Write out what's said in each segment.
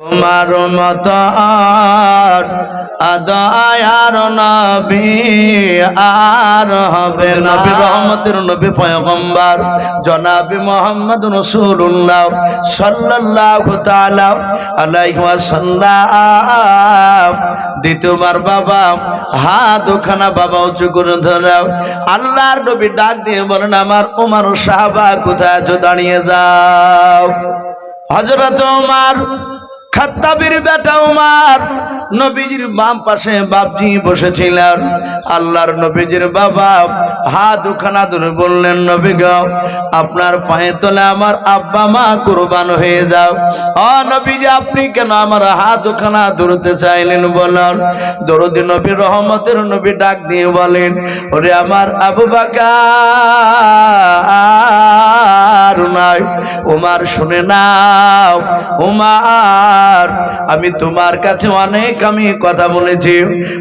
তোমার মত আদয়ার নবী আর হবে না। নবী রহমতের নবী পয়গম্বর জনাবে মুহাম্মদ রাসূলুল্লাহ সাল্লাল্লাহু তাআলা আলাইহি ওয়াসাল্লাম। দ্বিতীয়বার বাবা হাত ওখানা বাবা উঁচু করে ধরাও। আল্লাহর নবী ডাক দিয়ে বলেন, আমার ওমর ও সাহাবা কোথায় আছো? দাঁড়িয়ে যাও। হযরত ওমর খাত্তাবের বেটা ওমর নবীজির বাম পাশে বাপজি বসেছিলেন। আল্লাহর নবীজির বাবা হাত ওখানা ধরে বললেন, নবী গো, আপনার পায়ে তলে আমার আব্বা মা কুরবান হয়ে যাও। ও নবীজি, আপনি কেন আমার হাত ওখানা ধরতে চাইলেন বলেন? দরদি নবী রহমতের নবী ডাক দিয়ে বলেন, ওরে আমার আবু বকর নাই, ওমর শুনে নাও। ওমর, আমি তোমার কাছে অনেক কথা বলেছি।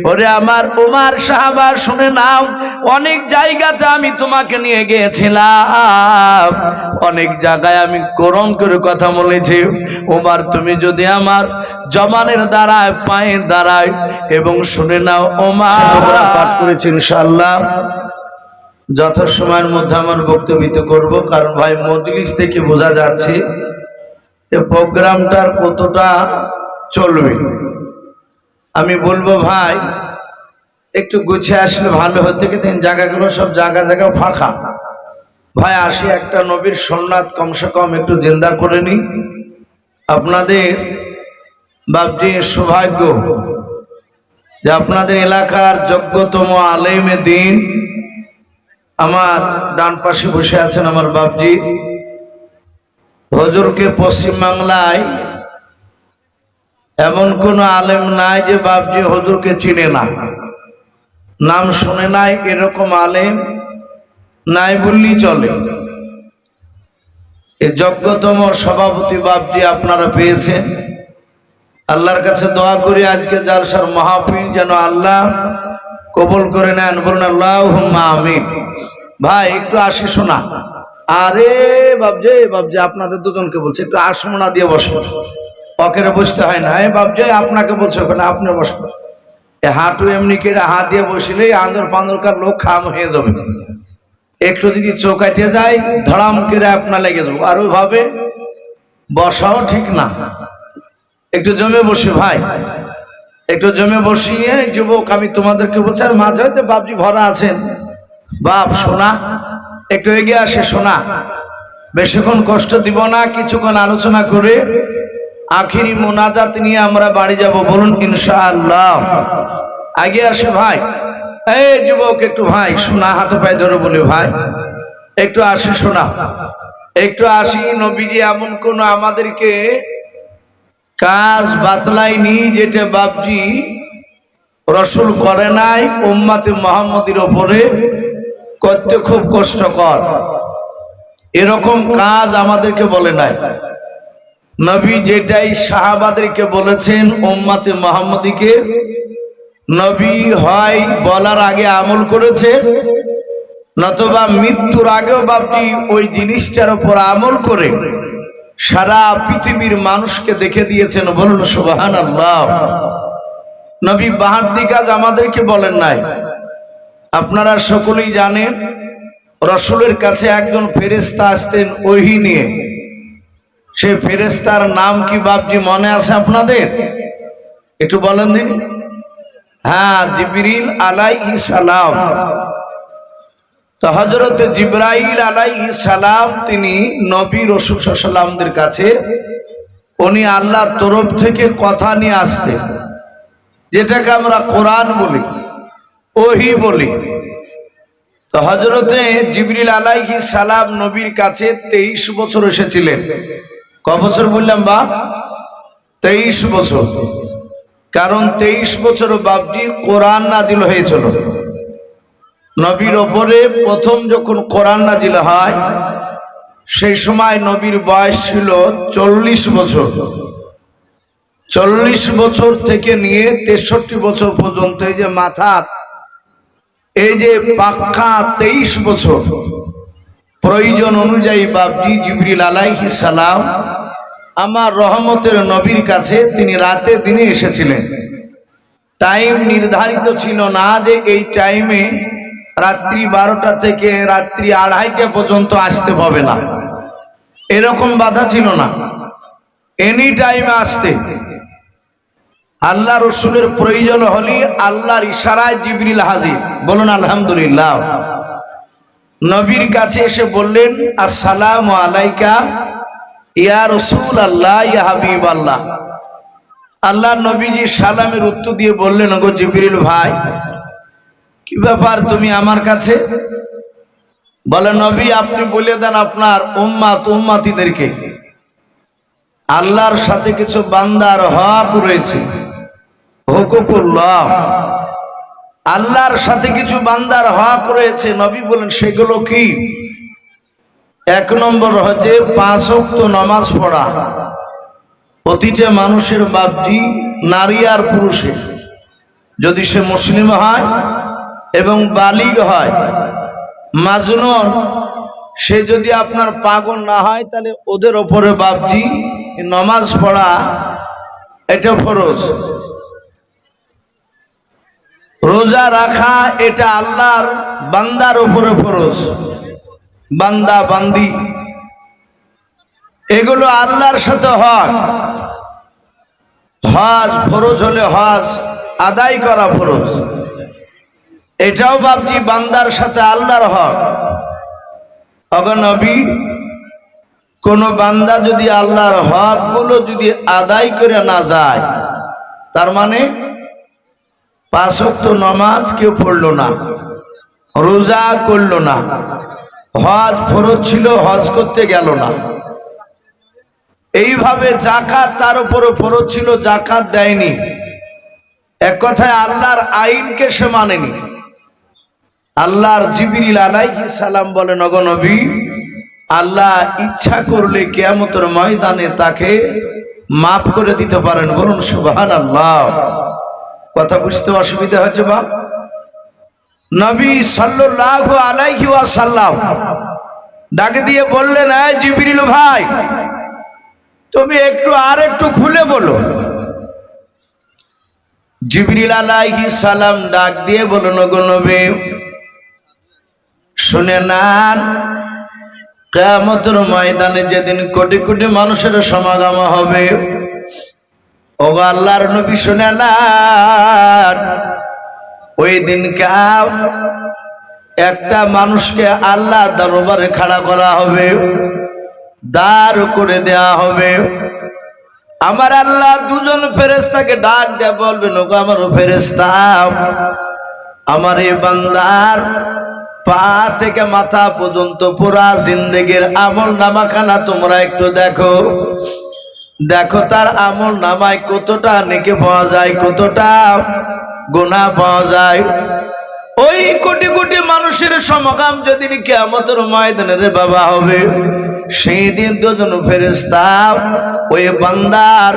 ওরে আমার ওমর সাহাবা শুনে নাও, অনেক জায়গাতে আমি তোমাকে নিয়ে গিয়েছিলাম, অনেক জায়গায় আমি কোরআন করে কথা বলেছি। ওমর, তুমি যদি আমার জবানের দ্বারায় পায়ে দাঁড়ায় এবং শুনে নাও ওমর পাঠ করেছি ইনশাআল্লাহ। যথাসময়ের মধ্যে আমার বক্তব্য করব, কারণ ভাই মজলিস থেকে বোঝা যাচ্ছে যে প্রোগ্রামটার কতটা চলবে। আমি বলবো ভাই একটু গুছিয়ে আসলে ভালো হতো, কিন্তু জায়গাগুলো সব জায়গা ফাঁকা। ভাই আসি একটা নবীর সুন্নাত কমসে কম একটু জিন্দা করে নি। আপনাদের বাপজি সৌভাগ্য যে আপনাদের এলাকার যোগ্যতম আলেমে দিন আমার ডান পাশে বসে আছেন আমার বাপজি। হুজুরকে পশ্চিমবাংলায় এমন কোন আলেম নাই যে বাপজি হুজুরকে চিনে না, নাম শুনে নাই, এরকম আলেম নাই বললেই চলে। এই যোগ্যতম সভাপতি বাপজি আপনারা পেয়েছেন। আল্লাহর কাছে দোয়া করি আজকে জালসার মাহফিল যেন আল্লাহ কবুল করে নেন, বলুন আল্লাহুম্মা আমিন। ভাই একটু আসি শোনা। আরে বাপজি আপনাদের দুজনকে বলছি একটু আসমনা দিয়ে বসে, পকেরে বসতে হয় না। বাপজি আপনাকে বলছে ওখানে আপনি বসেন। হাঁটু এমনি করে হাত দিয়ে বসলেই আঁদর পাঁদরকার লোক খাম হয়ে যাবে। একটু যদি চৌকাটে যায় ধড়াম করে আপনার লেগে যাবো। আর ওইভাবে বসাও ঠিক না। একটু জমে বসে ভাই, একটু জমে বসিয়ে যুবক আমি তোমাদেরকে বলছি। আর মাঝে হয়তো বাপজি ভরা আছেন, বাপ শোনা একটু এগিয়ে আসে শোনা। বেশিক্ষণ কষ্ট দিব না, কিছুক্ষণ আলোচনা করে আখিরি মোনাজাত নিয়ে আমরা বাড়ি যাব, বলুন ইনশাআল্লাহ। আগে আসে ভাই, এই যুবক একটু ভাই শোনা, হাতে পায়ে ধরে বলি ভাই একটু আসি শোনা, একটু আসি। নবীজি এমন কোন আমাদেরকে কাজ বাতলাইনি যেটা বাপজি রসুল করে নাই, উম্মতে মুহাম্মদের ওপরে করতে খুব কষ্টকর, এরকম কাজ আমাদেরকে বলে নাই। নবী যেটাই সাহাবাদেরকে বলেছেন উম্মতে মুহাম্মদীকে, নবী হয় বলার আগে আমল করেছে, নতুবা মৃত্যুর আগেও বাপজি ওই জিনিসটার উপর আমল করে সারা পৃথিবীর মানুষকে দেখে দিয়েছেন, বলুন সুবহানাল্লাহ। নবী বাহাত্তি কাজ আমাদেরকে বলেন নাই। আপনারা সকলেই জানেন রসুলের কাছে একজন ফেরেশতা আসতেন ওহী নিয়ে। সেই ফেরেশতার নাম কি বাপজি মনে আছে আপনাদের? একটু বলেন দিন। হ্যাঁ, জিবরিল আলাইহিস সালাম। তো হযরত জিবরাইল আলাইহিস সালাম তিনি নবী রাসূল সাল্লাল্লাহু আলাইহি ওয়াসাল্লামদের কাছে উনি আল্লাহর তরফ থেকে কথা নিয়ে আসতেন, যেটাকে আমরা কোরআন বলি, ওহী বলি। তো হযরতে জিবরিল আলাইহিস সালাম নবীর কাছে 23 বছর এসেছিলেন। ক বছর বললাম বাপ? 23 বছর। কারণ 23 বছর বাপজি কোরআন নাজিল হয়েছিল। নবীর ওপরে প্রথম যখন কোরআন নাজিল হয় সেই সময় নবীর বয়স ছিল 40 বছর। 40 বছর থেকে নিয়ে 63 বছর পর্যন্ত এই যে মাথার এই যে পাক্কা 23 বছর প্রয়োজন অনুযায়ী বাপজি জিবরিল আলাইহিস সালাম আমার রহমতের নবীর কাছে তিনি রাতে দিনে এসেছিলেন। টাইম নির্ধারিত ছিল না যে এই টাইমে রাত্রি 12টা থেকে রাত্রি 2:30 পর্যন্ত আসতে হবে না, এরকম বাধা ছিল না। এনি টাইমে আসতে, আল্লাহ রসুলের প্রয়োজন হলে আল্লাহর ইশারায় জিবরিল হাজির। বলুন আলহামদুলিল্লাহ। নবীর কাছে এসে বললেন, আসসালামু আলাইকা ইয়া রাসূল আল্লাহ, ইয়া হাবিব আল্লাহ। আল্লাহ নবীজি সালামের উত্তর দিয়ে বললেন, ওগো জিবরিল ভাই, কি ব্যাপার তুমি আমার কাছে? বলে, নবী আপনি বলে দেন আপনার উম্মতিদেরকে আল্লাহর সাথে কিছু বান্দার হক রয়েছে, হুকুকুল্লাহ, আল্লাহর সাথে কিছু বান্দার হক রয়েছে। নবী বলেন, সেগুলো কি? 1 নম্বর হচ্ছে 5 ওয়াক্ত নামাজ পড়া। প্রতিটা মানুষের বাপজি, নারী আর পুরুষে, যদি সে মুসলিম হয় এবং বালিগ হয়, মাজনুন, সে যদি আপনার পাগল না হয়, তাহলে ওদের ওপরে বাপজি নামাজ পড়া এটা ফরজ। রোজা রাখা এটা আল্লাহর বান্দার উপরে ফরজ। বান্দা বান্দি এগুলো আল্লাহর সাথে হক। হজ ফরজ হলে হজ আদায় করা ফরজ, এটাও বাপজি বান্দার সাথে আল্লাহর হক। অগো নবী, কোন বান্দা যদি আল্লাহর হক গুলো যদি আদায় করে না যায়, তার মানে 5 ওয়াক্ত নামাজ কেউ পড়লো না, রোজা করলো না, হজ ফরজ ছিল হজ করতে গেল না, এইভাবে জাকাত তার উপরে ফরজ ছিল জাকাত দেয়নি, এক কথায় আল্লাহর আইনকে সে মানেনি। আল্লাহর জিবরিল আলাইহিস সালাম বলেন, ওগো নবী, আল্লাহ ইচ্ছা করলে কিয়ামতের ময়দানে তাকে মাফ করে দিতে পারেন। বলুন সুবহানাল্লাহ। কথা বুঝতে অসুবিধা হচ্ছে বাপ? নবী সাল্লাল্লাহু আলাইহি ওয়াসাল্লাম ডাকে দিয়ে বললেন, এই জিবরিল ভাই, তুমি আর একটু খুলে বলো। জিবরিল আলাইহিস সালাম ডাক দিয়ে বললেন, ওগো নবী, শুনে নেন, কিয়ামতের ময়দানে যেদিন কোটি কোটি মানুষের সমাগম হবে, ওগো আল্লাহর নবী শুনে নেন, ওই দিন একটা মানুষকে আল্লাহ দরবারে খাড়া করা হবে, দাঁড় করে দেয়া হবে। আমার আল্লাহ 2 জন ফেরেশতাকে ডাক দিয়ে বলবেন, ওগো আমার ফেরেশতা, আমার এই বান্দার পা থেকে মাথা পর্যন্ত পুরা জিন্দেগির আমল নামাখানা তোমরা একটু দেখো, দেখো তার আমল নামায় কতটা নেকি পাওয়া যায়, কতটা গুনাহ পাওয়া যায়। ওই কোটি কোটি মানুষের সমাগম যেদিন কিয়ামতের ময়দানে রে বাবা হবে, সেই দিন 2 জন ফেরেশতা ওই বান্দার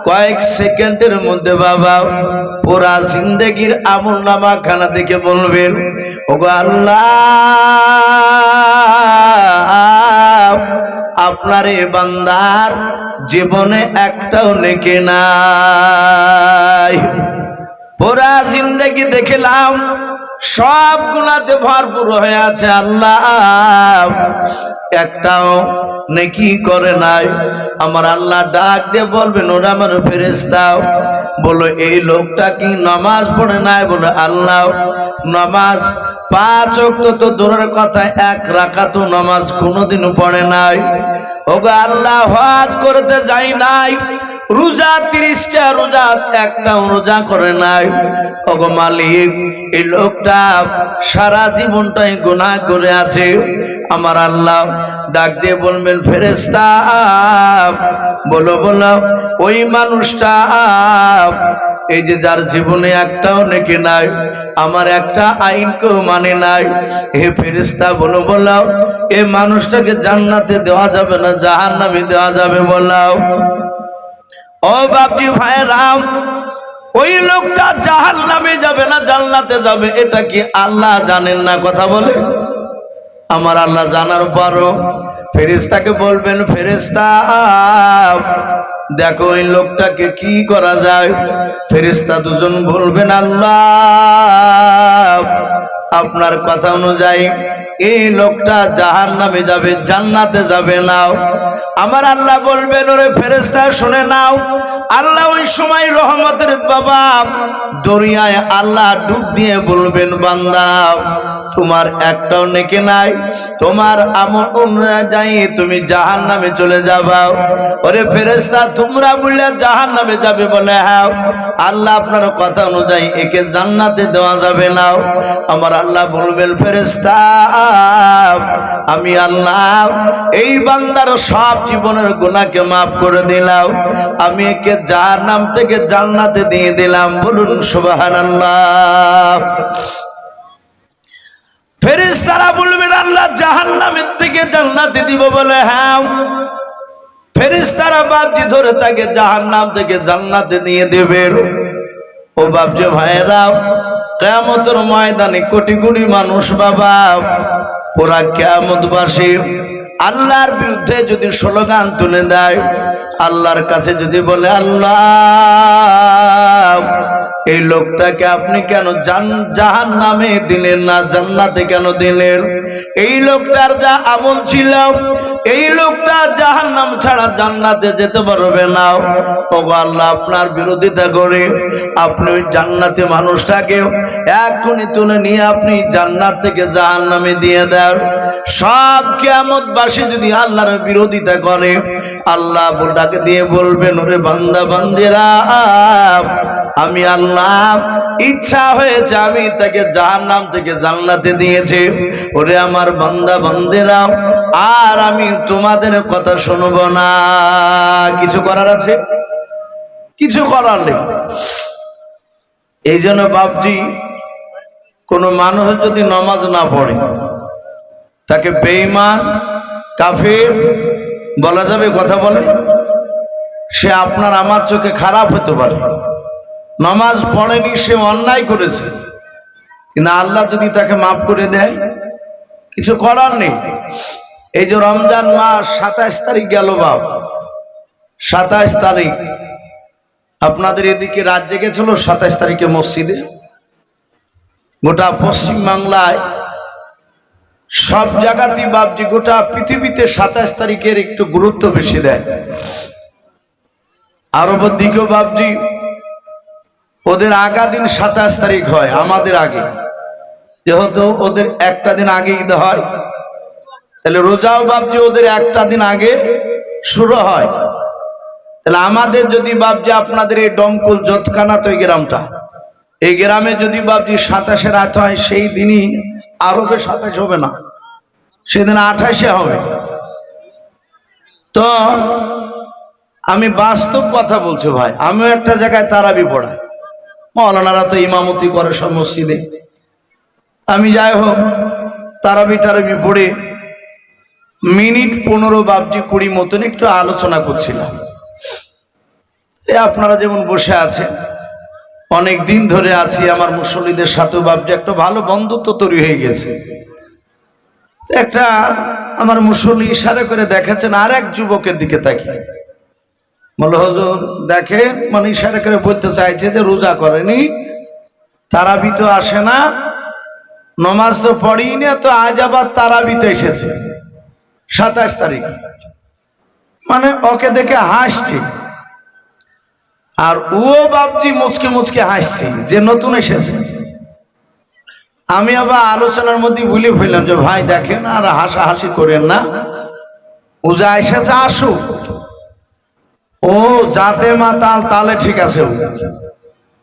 কয়েক সেকেন্ডের মধ্যে বাবা পুরা জিন্দেগির আমল নামা খানা দেখে বলবেন, ওগো আল্লাহ, আপনার এই বান্দার জীবনে একটাও নেকি নাই, পুরা জিন্দেগি দেখলাম সব গুনাতে ভরপুর হয়ে আছে, আল্লাহ একটাও নেকি করে নাই। আমার আল্লাহ ডাক দিয়ে বলবেন, ওরা আমার ফেরেশতা, বলো এই লোকটা কি নামাজ পড়ে নাই? বলো, আল্লাহ নামাজ 5 ওয়াক্ত তো দূরের কথা, 1 রাকাতও নামাজ কোনোদিনও পড়ে নাই। ওগো আল্লাহ, হজ করতে যাই নাই, রোজা 30টা রোজা একটাও রোজা করে নাই। ওগো মালিক, এই লোকটা সারা জীবনটাই গুনাহ করে আছে। আমার আল্লাহ ডাক দিয়ে বলবেন, ফেরেশতা বলো বলো, ওই মানুষটা এই যে যার জীবনে একটাও নেকি নাই, আমার একটা আইনকেও মানে নাই, হে ফেরেশতা বলো বলো, এই মানুষটাকে জান্নাতে দেওয়া যাবে না জাহান্নামে দেওয়া যাবে? বলাও। ও বাপজি ভাইরাম, ওই লোকটা জাহান্নামে যাবে না জান্নাতে যাবে, এটা কি আল্লাহ জানেন না? কথা বলে আমার আল্লাহ জানার পরও ফেরেশতাকে বলবেন, ফেরেশতা দেখো এই লোকটাকে কি করা যায়। ফেরেশতা দুজন বলবেন, আল্লাহ আপনার কথা অনুযায়ী এই লোকটা জাহান্নামে যাবে, জান্নাতে যাবে না। আমার আল্লাহ বলবেন, ওরে ফেরেশতা শুনে নাও। আল্লাহ ওই সময় রহমতের বাবা দরিয়ায় আল্লাহ ডুব দিয়ে বলবেন, বান্দা তোমার একটাও নেকি নাই, তোমার আমল অনুযায়ী তুমি জাহান্নামে চলে যাবা। ওরে ফেরেশতা তোমরা বললে জাহান্নামে যাবে, বলে হ্যাঁ। আল্লাহ আপনার কথা অনুযায়ী একে জান্নাতে দেওয়া যাবে না। আমার আল্লাহ বলবেন, ফেরেশতা আমি আল্লাহ এই বান্দার সব জীবনের গুনাহকে মাফ করে দিলাম, আমি একে জাহান্নাম থেকে জান্নাতে দিয়ে দিলাম। বলুন সুবহানাল্লাহ। ফেরেশতারা বলবেন, আল্লাহ জাহান্নামের থেকে জান্নাতে দিব, বলে হ্যাঁ। ফেরেশতারা বাপজি ধরে তাকে জাহান্নাম থেকে জান্নাতে নিয়ে দেবে। ও বাপজি ভাইরা, কিয়ামতের ময়দানে কোটি কোটি মানুষ বাবা পুরা কিয়ামতবাসী আল্লাহর বিরুদ্ধে যদি স্লোগান তুলে দেয়, আল্লাহর কাছে যদি বলে, আল্লাহ এই লোকটাকে আপনি কেন জাহান্নামে দিলেন না, জান্নাতে কেন দিলেন? এই লোকটার যা আমল ছিল, এই লোকটা জাহান্নাম ছাড়া জান্নাতে যেতে পারবে না। ওগো আল্লাহ আপনার বিরোধিতা করে আপনি ওই জান্নাতে মানুষটাকে এখনই তুলে নিয়ে আপনি জান্নাত থেকে জাহান্নামে দিয়ে দেন। সব কিয়ামতবাসী যদি আল্লাহর বিরোধিতা করে, আল্লাহ বলটাকে দিয়ে বলবেন, ওরে বান্দা বান্দিরা আমি আল্লাহ ইচ্ছা হয়েছে আমি তাকে জাহান্নাম থেকে জান্নাতে দিয়েছি। ওরে আমার বান্দা বান্দিরা আর আমি তোমাদের কথা শুনবো না। কিছু করার আছে? কিছু করার নেই। এই জন্য বাপজি কোনো মানুষ যদি নামাজ না পড়ে তাকে বেঈমান কাফের বলা যাবে? কথা বলে সে আপনার আমার চোখে খারাপ হতে পারে, নামাজ পড়েনি, সে অন্যায় করেছে, কিন্তু আল্লাহ যদি তাকে মাফ করে দেয় কিছু করার নেই। এই যে রমজান মাস 27 তারিখ গেল বাপ, 27 তারিখ আপনাদের এদিকে রাত জেগেছিল 27 তারিখে মসজিদে। গোটা পশ্চিম বাংলায় সব জায়গাতেই বাপজি গোটা পৃথিবীতে 27 তারিখের একটু গুরুত্ব বেশি দেয়। আরবের দিকেও বাপজি ওদের আগা দিন 27 তারিখ হয়, আমাদের আগে। যেহেতু ওদের একটা দিন আগে ঈদ হয়, তাহলে রোজাও বাপজি ওদের একটা দিন আগে শুরু হয়। তাহলে আমাদের যদি বাপজি আপনাদের এই ডমকুল জতকানা তো এই গ্রামটা, এই গ্রামে যদি বাপজি 27 রাত হয়, সেই দিনই আরবে 27 হবে না, সেদিন 28 হবে। তো আমি বাস্তব কথা বলছি ভাই, আমিও একটা জায়গায় তারাবি পড়াই, মৌলানারা তো ইমামতি করে সব মসজিদে। আমি যাই হোক তারাবি টারাবি পড়ে মিনিট 15 বাপজি 20 মতন একটু আলোচনা করছিলাম। আপনারা যেমন বসে আছেন, অনেক দিন ধরে আছি, আমার মুসল্লিদের সাথেও বাপজি একটা ভালো বন্ধুত্ব তৈরি হয়ে গেছে। একটা আমার মুসল্লি ইশারা করে দেখাচ্ছেন আর এক যুবকের দিকে তাকিয়ে, বলে হুজুর দেখে, মানে ইশারা করে বলতে চাইছে যে রোজা করেনি, তারাবি তো আসে না, নমাজ তো পড়ি না, তো আজ আবার তারাবিতে এসেছে 27 তারিখ। মানে ওকে দেখে হাসছে, আর ও বাপজি মুচকে মুচকে হাসছে যে নতুন এসেছে। আমি আবার আলোচনার মধ্যে ভুলে ফেললাম যে ভাই দেখেন আর হাসাহাসি করেন না, ও যা এসেছে আসুক, ও যাতে মাতাল তালে ঠিক আছে।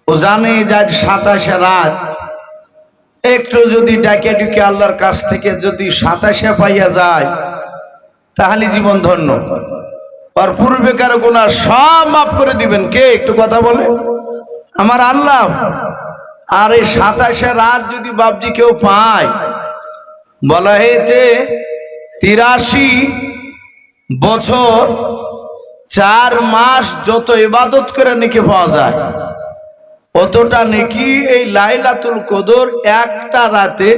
ও জানে যে আজ 27 রাত, একটু যদি ডাকে ডুকে আল্লাহর কাছ থেকে যদি 27 পাইয়া যায় তাহলে জীবন ধন্য। আর পূর্বেকার গুনাহ সব মাফ করে দিবেন কে? একটু কথা বলে আমার আল্লাহ। আর এই 27 রাত যদি বাপজি কেউ পায়, বলা হয়েছে 83 বছর 4 মাস যত ইবাদত করে নেকি পাওয়া যায়, অতটা নেকি এই লাইলাতুল কদর একটা রাতে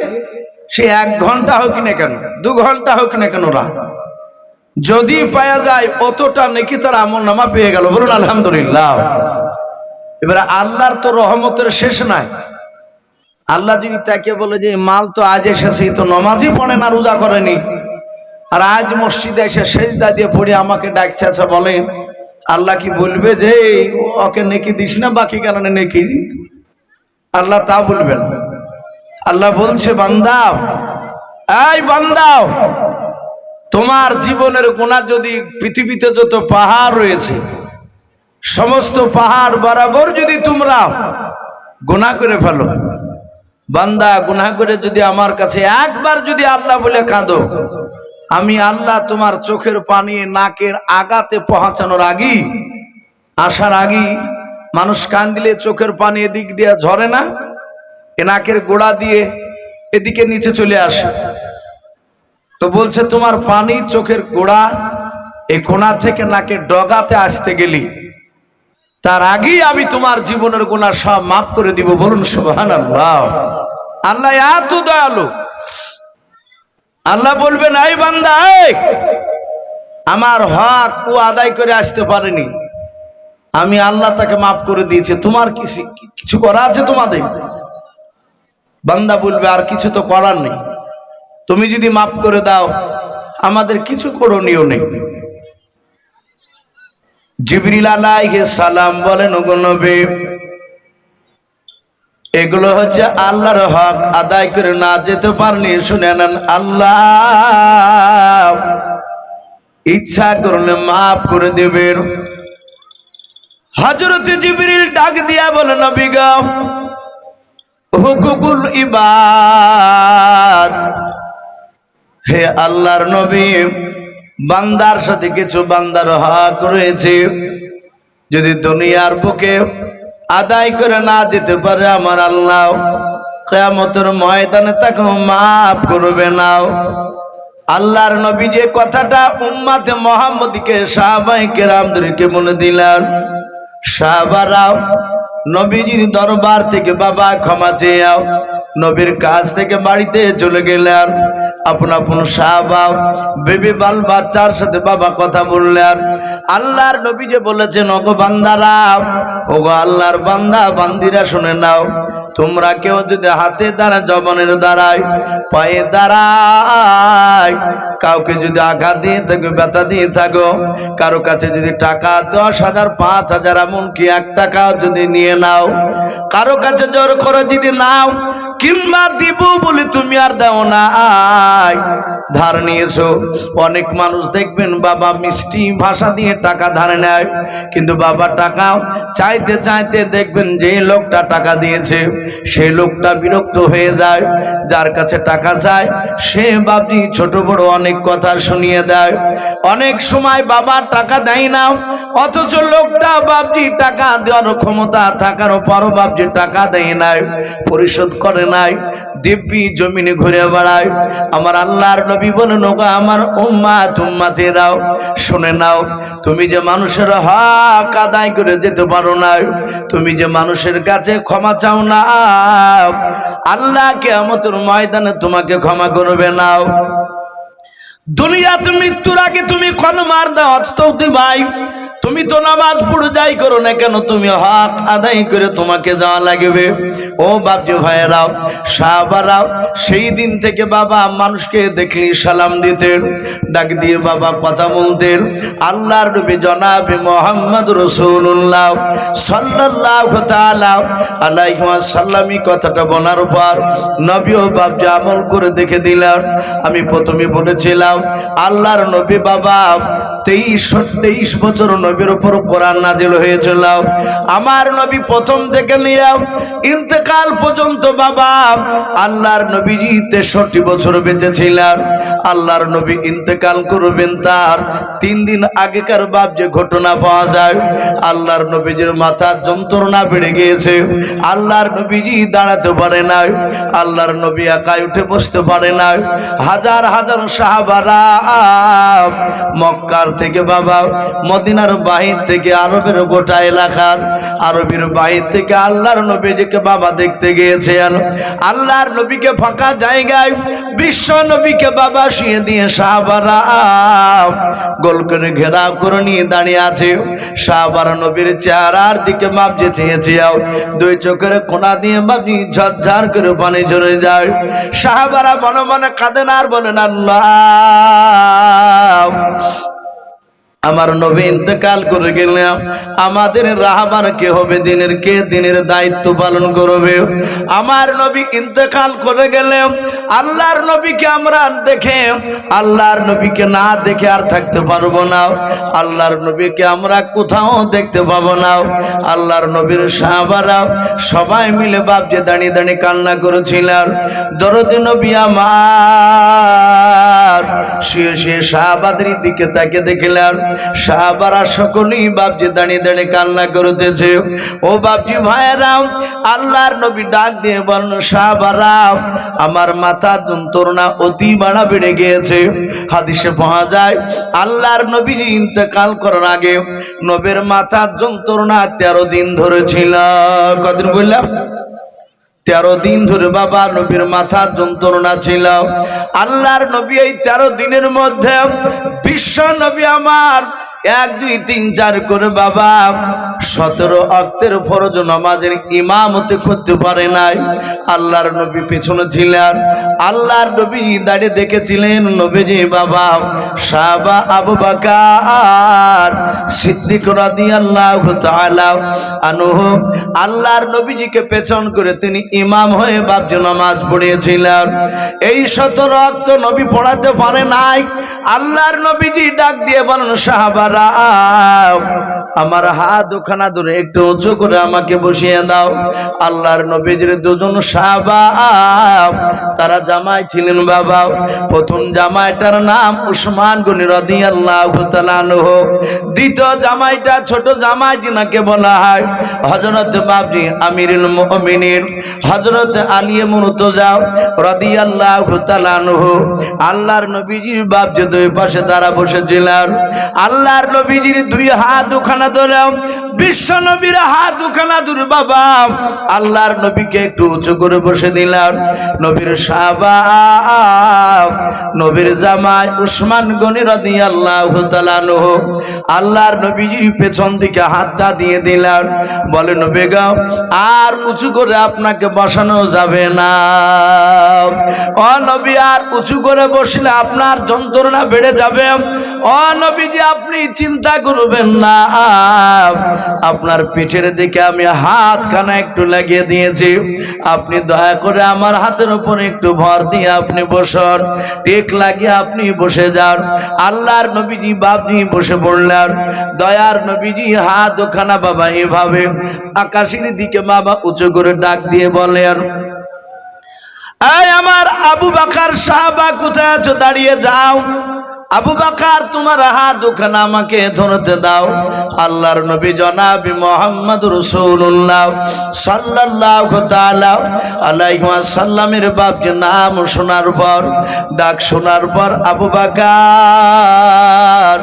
সে 1 ঘন্টা হোক না কেন, 2 ঘন্টা হোক না কেন, যদি পাওয়া যায় অতটা নেকি তার আমলনামা পেয়ে গেল। বলুন আলহামদুলিল্লাহ। এবারে আল্লাহর তো রহমতের শেষ নাই। আল্লাহ যদি তাকে বলে যে মাল তো আজ এসেছে, তো নামাজই পড়ে না, রোজা করেনি, আর আজ মসজিদে এসে সেজদা দিয়ে পড়ে আমাকে ডাকছে, আচ্ছা বলেন আল্লাহ কি বলবে যে ওকে নেকি দিস না, বাকি কারণে নেকি? আল্লাহ তা বলবে না। আল্লাহ বলছে বান্দা, এই বান্দা, তোমার জীবনের গুনাহ যদি পৃথিবীতে যত পাহাড় রয়েছে সমস্ত পাহাড় বরাবর যদি তোমরা গুনাহ করে ফেলো, বান্দা গুনাহ করে যদি আমার কাছে একবার যদি আল্লাহ বলে কাঁদো, আমি আল্লাহ তোমার চোখের পানি নাকের আগাতে পৌঁছানোর আগেই, আসার আগেই, মানুষ কান দিলে চোখের পানি এদিক দিয়ে ঝরে না, এ নাকের গোড়া দিয়ে এদিকে নিচে চলে আসে। তো বলছে তোমার পানি চোখের গোড়া এই কোণা থেকে নাকের ডগাতে আসতে গেলি, তার আগেই আমি তোমার জীবনের গুনাহ সব মাফ করে দিব। বলুন সুবহানাল্লাহ। আল্লাহ এত দয়ালু। আল্লাহ বলবেন, এই বান্দা, আমার হক ও আদায় করে আসতে পারেনি, আমি আল্লাহ তাকে মাফ করে দিয়েছি, তোমার কিছু করা আছে তোমাদের? বান্দা বলবে, আর কিছু তো করার নেই, তুমি যদি মাফ করে দাও আমাদের কিছু করণীয় নেই। জিবরিল আলাইহিস সালাম বলেন, ওগো নবী, এগুলো হচ্ছে আল্লাহর হক, আদায় করে না যেতে পারলে শুনে নেন, আল্লাহ ইচ্ছা করলে মাফ করে দেবেন। হযরত জিবরিল ডাক দিয়া বলে, নবী গো, হুকুকুল ইবাদ, হে আল্লাহর নবী, বান্দার সাথে কিছু বান্দার হক রয়েছে, যদি দুনিয়ার বুকে আদায় করে না যেতে পারে আমার আল্লাহ কিয়ামতের ময়দানে তাকে মাফ করবে না। আল্লাহর নবী যে কথাটা উম্মতে মুহাম্মদীকে সাহাবায়ে কেরামদেরকে বলে দিলেন, সাহাবারা নবীজির দরবার থেকে বাবা ক্ষমা চেয়ে নবীর কাছ থেকে বাড়িতে চলে গেলেন। আপন আপন সাহাবা বেবি বাল বাচ্চার সাথে বাবা কথা বললেন। আল্লাহর নবী যে বলেছেন, ওগো বান্দারা, ওগো আল্লাহর বান্দা বান্দিরা শুনে নাও, তোমরা কেউ যদি হাতে দ্বারা, জবানের দ্বারায়, পায়ে দাঁড়ায়, কাউকে যদি আঘাত দিয়ে থাকো, ব্যথা দিয়ে থাকো, কারো কাছে যদি টাকা 10,000 5,000 এমনকি 1 টাকাও যদি নিয়ে নাও, কারো কাছে জোর করে যদি নাও, কিংবা দিব বলে তুমি আর দাও না, ধার নিয়েছো। অনেক মানুষ দেখবেন বাবা মিষ্টি ভাষা দিয়ে টাকা ধার নেয়, কিন্তু বাবা টাকা চাইতে চাইতে দেখবেন যে লোকটা টাকা দিয়েছে সেই লোকটা বিরক্ত হয়ে যায়, যার কাছে টাকা চায় সে বাবজি ছোট বড় অনেক কথা শুনিয়ে দেয়। অনেক সময় বাবা টাকা দেয় না, অথচ লোকটা বাবজি টাকা দেওয়ার ক্ষমতা থাকার পরও বাবজি টাকা দেয় নাই, পরিশোধ করে নাই, দিব্যি জমিনে ঘুরে বেড়ায়। আমার আল্লাহর নবী বলেন, ওগো আমার উম্মাত উম্মাতেরাও শুনে নাও, তুমি যে মানুষের হক আদায় করে যেতে পারো না, তুমি যে মানুষের কাছে ক্ষমা চাও না, আল্লাহ কিয়ামতের ময়দানে তোমাকে ক্ষমা করবে না। দুনিয়াতে মৃত্যুর আগে তুমি কলমার দাওয়াত তো দিবাই, তুমি তো নামাজ পড়ে যাই করো না কেন, তুমি হক আদায় করে তোমাকে যাওয়া লাগবে। ও বাপজি ভাইয়েরাও, সাহাবারাও সেই দিন থেকে বাবা মানুষকে দেখলি সালাম দিতেন, ডাক দিয়ে বাবা কথা বলতেন। আল্লাহর নবী জনাবে মুহাম্মদ রাসূলুল্লাহ সাল্লাল্লাহু তাআলা আলাইহি ওয়াসাল্লাম কথাটা বলার পর নবীও বাপজি আমল করে দেখে দিলেন। আমি প্রথমে বলেছিলাম আল্লাহর নবী বাবা 23 বছর নবীর উপর কোরআন নাজিল হয়েছিল। আমার নবী প্রথম থেকে নিয়ে ইন্তেকাল পর্যন্ত বাবা আল্লাহর নবীজি 63 বছর বেঁচে ছিলেন। আল্লাহর নবী ইন্তেকাল করবেন তার 3 দিন আগেকার বাপ যে ঘটনা পাওয়া যায়, আল্লাহর নবীজির মাথার যন্ত্রণা বেড়ে গিয়েছে, আল্লাহর নবীজি দাঁড়াতে পারে না, আল্লাহর নবী একাই উঠে বসতে পারে না। হাজার হাজার সাহাবারা মক্কার থেকে বাবা, মদিনার বাহির থেকে, আরবের গোটা এলাকার আরবের বাহির থেকে আল্লাহর নবীজিকে বাবা দেখতে গিয়েছেন। আল্লাহর নবীকে ফাঁকা জায়গায় বিশ্ব নবীকে বাবা শুয়ে দিয়ে সাহাবারা গোল করে ঘেরাও করে নিয়ে দাঁড়িয়ে আছে। সাহাবারা নবীর চেহারার দিকে বাবজি চেয়েছে, দুই চোখের কোনা দিয়ে বাবজি ঝরঝর করে পানি ঝরে যায়। সাহাবারা মনে মনে কাঁদেন আর বলেন, আল্লাহ আমার নবী ইন্তেকাল করে গেলেন, আমাদের রাহবার কে হবে? দিনের কে দিনের দায়িত্ব পালন করবে? আমার নবী ইন্তেকাল করে গেলেন, আল্লাহর নবীকে আমরা দেখে, আল্লাহর নবীকে না দেখে আর থাকতে পারবো না। আল্লাহর নবীকে আমরা কোথাও দেখতে পাবো না। আল্লাহর নবীর সাহাবারা সবাই মিলে বাবজি দাঁড়িয়ে দাঁড়িয়ে কান্না করেছিলেন। দরদি নবী আমার শুয়ে শুয়ে সাহাবাদের দিকে তাকে দেখলেন। সাহাবারা সকলেই বাবজি দাঁড়িয়ে দাঁড়িয়ে কান্না করতেছে। ও বাবজি ভাইয়েরা, আল্লাহর নবী ডাক দিয়ে বলেন, সাহাবারা আমার মাথা যন্ত্রণা অতি বাড়া বেড়ে গিয়েছে। হাদিসে পাওয়া যায় আল্লাহর নবী ইন্তেকাল করার আগে নবীর মাথার যন্ত্রণা 13 দিন ধরে ছিল। কদিন বললাম? 13 দিন ধরে বাবা নবীর মাথার যন্ত্রণা ছিল। আল্লাহর নবী এই 13 দিনের মধ্যে বিশ্ব নবী আমার 1 2 3 4 করে বাবা 17 ওয়াক্তের ফরজ নামাজের ইমামতি করতে পারে নাই। আল্লাহর নবী পেছনে ছিলেন। আল্লাহর নবী দাঁড়িয়ে দেখেছিলেন নবীজি বাবা সাহাবা আবু বকর সিদ্দিক রাদিয়াল্লাহু তাআলা আনহু আল্লাহর নবীজিকে পেছন করে তিনি ইমাম হয়ে বাবজি নামাজ পড়িয়েছিলেন। এই 17 ওয়াক্ত নবী পড়াতে পারে নাই। আল্লাহর নবীজি ডাক দিয়ে বলেন, সাহাবারা আমার হাত দুখানা ধরে একটু উঁচু করে আমাকে বসিয়ে দাও। আল্লাহর নবীজির দুজন সাহাবা তারা জামাই ছিলেন বাবা। প্রথম জামাইটার নাম উসমান গনি রাদিয়াল্লাহু তাআলা আনহু। দ্বিতীয় জামাইটা ছোট জামাই যিনাকে বলা হয় হযরত বাবজি আমিরুল মুমিনিন হযরত আলী মুর্তজা রাদিয়াল্লাহু তাআলা আনহু। আল্লাহর নবীজির বাবজি দুই পাশে তারা বসেছিলেন। আল্লাহর নবীজির দুই হাত দুখানা ধরে বিশ্ব নবীর হাত দুখানা ধরে বাবা আল্লাহর নবীকে একটু উঁচু করে বসে দিলেন। নবীর সাহাবা নবীর জামাই উসমান গনি রাদিয়াল্লাহু তাআলা আনহু আল্লাহর নবীজির পেছন দিকে হাতটা দিয়ে দিলেন। বলে, নবী গো আর উঁচু করে আপনাকে বসানো যাবে না। ও নবী আর উঁচু করে বসলে আপনার যন্ত্রণা বেড়ে যাবে। ও নবীজি আপনি চিন্তা করবেন না, আপনার পিঠের দিকে আমি হাতখানা একটু লাগিয়ে দিয়েছি, আপনি দয়া করে আমার হাতের উপর একটু ভর দিয়ে আপনি বসুন, টেক লাগিয়ে আপনি বসে যান। আল্লাহর নবীজি বাবজি বসে পড়লেন। দয়ার নবীজি হাত ওখানা বাবা এভাবে আকাশের দিকে বাবা উঁচু করে ডাক দিয়ে বলেন, এই আমার আবু বকর সাহাবা কোথায় আছো? দাঁড়িয়ে যাও। আবু বকর তোমার হাত দুখানা আমাকে ধরতে দাও। আল্লাহর নবী জনাব মুহাম্মদ রাসূলুল্লাহ সাল্লাল্লাহু তাআলা আলাইহি ওয়াসাল্লামের বাপজি নাম শোনার পর ডাক শোনার পর আবু বকর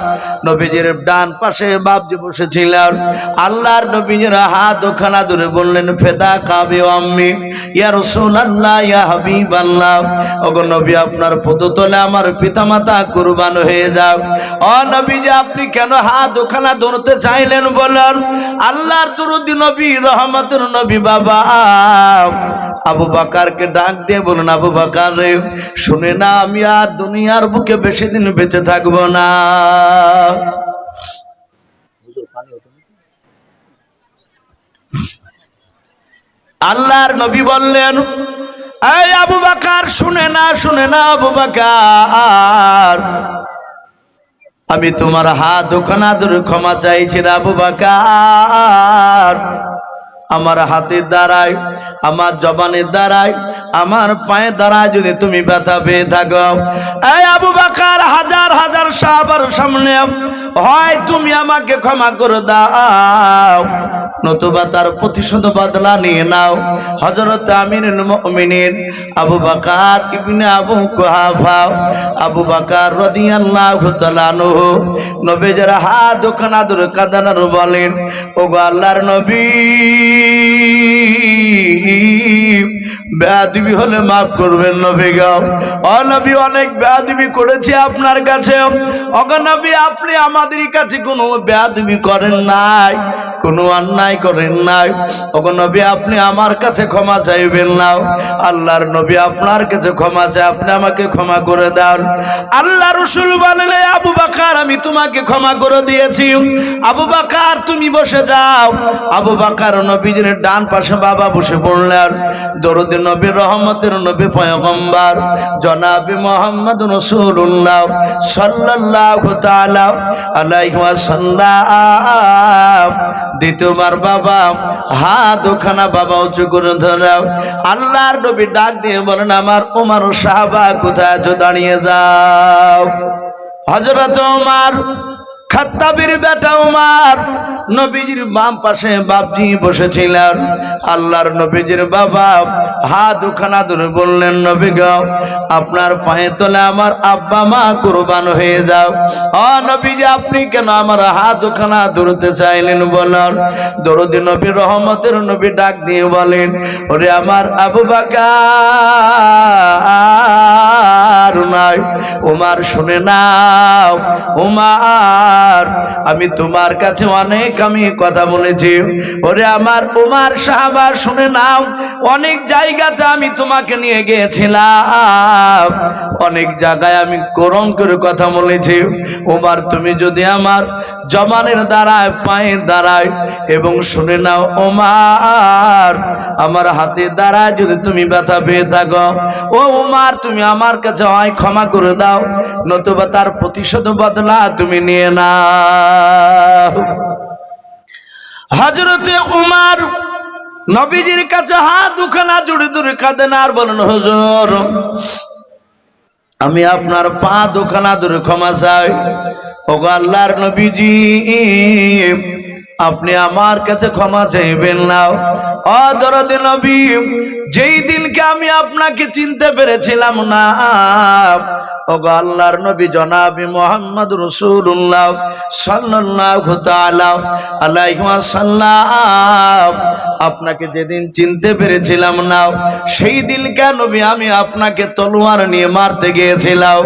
নবীজির ডান পাশে বাপজি বসেছিলেন। আল্লাহর নবীজির হাত দুখানা ধরে বললেন, ফেদা কাবি আম্মি ইয়া রাসূলুল্লাহ ইয়া হাবিবাল্লাহ। ওগো নবী আপনার পদতলে আমার পিতামাতা কুরবান হয়ে যাও। ও নবীজি আপনি কেন হাত ওখানা ধরতে চাইলেন বলেন? আল্লাহর দরুদি নবী রহমতের নবী বাবা আবু বকরকে ডাক দিয়ে বলুন, আবু বকর রে শুনে না, আমি আর দুনিয়ার বুকে বেশি দিন বেঁচে থাকবো না। আল্লাহর নবী বললেন, এই আবু বকর শুনে না, শুনে না আবু বকর, আমি তোমার হাত ওখানা ধরে ক্ষমা চাইছি আবু বকর। আমার হাতের দ্বারায়, আমার জবানের দ্বারায়, আমার পায়ের দ্বারায় যদি তুমি ব্যথা পেয়ে থাকো, এই আবু বকর, হাজার হাজার সাহাবার সামনে হয় তুমি আমাকে ক্ষমা করে দাও, নতুবা তার প্রতিশোধ বদলা নিয়ে নাও। হযরত আমিরুল মুমিনিন আবু বকর ইবনে আবু কুহাফা, আবু বকর রাদিয়াল্লাহু তাআলা আনহু নবীজির হাত দুখানা ধরে কাঁদানোর বলেন, ওগো আল্লাহর নবী, বেয়াদবি হলে মাফ করবেন নবী গো। ও নবী, অনেক বেয়াদবি করেছি আপনার কাছে। ওগো নবী, আপনি আমাদের কাছে কোনো বেয়াদবি করেন নাই, কোনো অন্যায় করেন নাই। ওগো নবী, আপনি আমার কাছে ক্ষমা চাইবেন না। আল্লাহর নবী আপনার কাছে ক্ষমা চাই, আপনি আমাকে ক্ষমা করে দেন। আল্লাহ রাসূল বলেন, আবু বকর, আমি তোমাকে ক্ষমা করে দিয়েছি। আবু বকর, তুমি বসে যাও। আবু বকর নবীজির ডান পাশে বাবা বসে পড়লেন। দরুদ নবী, রহমতের নবী, পয়গম্বর জনাবে মুহাম্মদ রাসূলুল্লাহ সাল্লাল্লাহু তাআলা আলাইহি ওয়াসাল্লাম দ্বিতীয়বার বাবা হাত ওখানা বাবা উঁচু করে ধরাও। আল্লাহর নবী ডাক দিয়ে বলেন, আমার ওমর সাহাবা কোথায় আছো, দাঁড়িয়ে যাও। হযরত ওমর, খাত্তাবের বেটা ওমর নবীজির বাম পাশে বাপজি বসেছিলেন। আল্লাহর নবীজির বাবা হাত ওখানা ধরে বললেন, নবী গো, আপনার পায়ে তলে আমার আব্বা মা কুরবান হয়ে যাও। ও নবীজি, আপনি কেন আমার হাত ওখানা ধরতে চাইলেন বলেন? দরুদ নবী, রহমতের নবী ডাক দিয়ে বলেন, ওরে আমার আবু বকর নাই, ওমর শুনে নাও। ওমর, আমি তোমার কাছে অনেক আমি কথা বলেছি। ওরে আমার ওমর সাহাবা, শুনে নাও। অনেক জায়গাতে আমি তোমাকে নিয়ে গিয়েছিলাম, অনেক জায়গায় আমি গরম করে কথা বলেছি। ওমর, তুমি যদি আমার জবানের দ্বারায়, পায়ের দ্বারায়, এবং শুনে নাও ওমর, আমার হাতের দ্বারায় যদি তুমি ব্যথা পেয়ে থাকো, ও ওমর, তুমি আমার কাছে হয় ক্ষমা করে দাও, নতুবা তার প্রতিশোধ বদলা তুমি নিয়ে নাও। হযরতে ওমর নবীজির কাছে হাত দুখানা জুড়ে জুড়ে কাঁদেন আর বলেন, হুজুর, আমি আপনার পা দুখানা ধরে ক্ষমা চাই। ওগো আল্লাহর নবীজি, আপনি আমার কাছে ক্ষমা চাইবেন না। ও দরদে নবী, যেই দিনকে আমি আপনাকে চিনতে পেরেছিলাম না, ওগো আল্লাহর নবী জনাবে মুহাম্মদ রাসূলুল্লাহ সাল্লাল্লাহু তাআলা আলাইহি ওয়াসাল্লাম আপনাকে যেদিন চিনতে পেরেছিলাম না, সেই দিনকে নবী আমি আপনাকে তলোয়ার নিয়ে মারতে গিয়েছিলাম,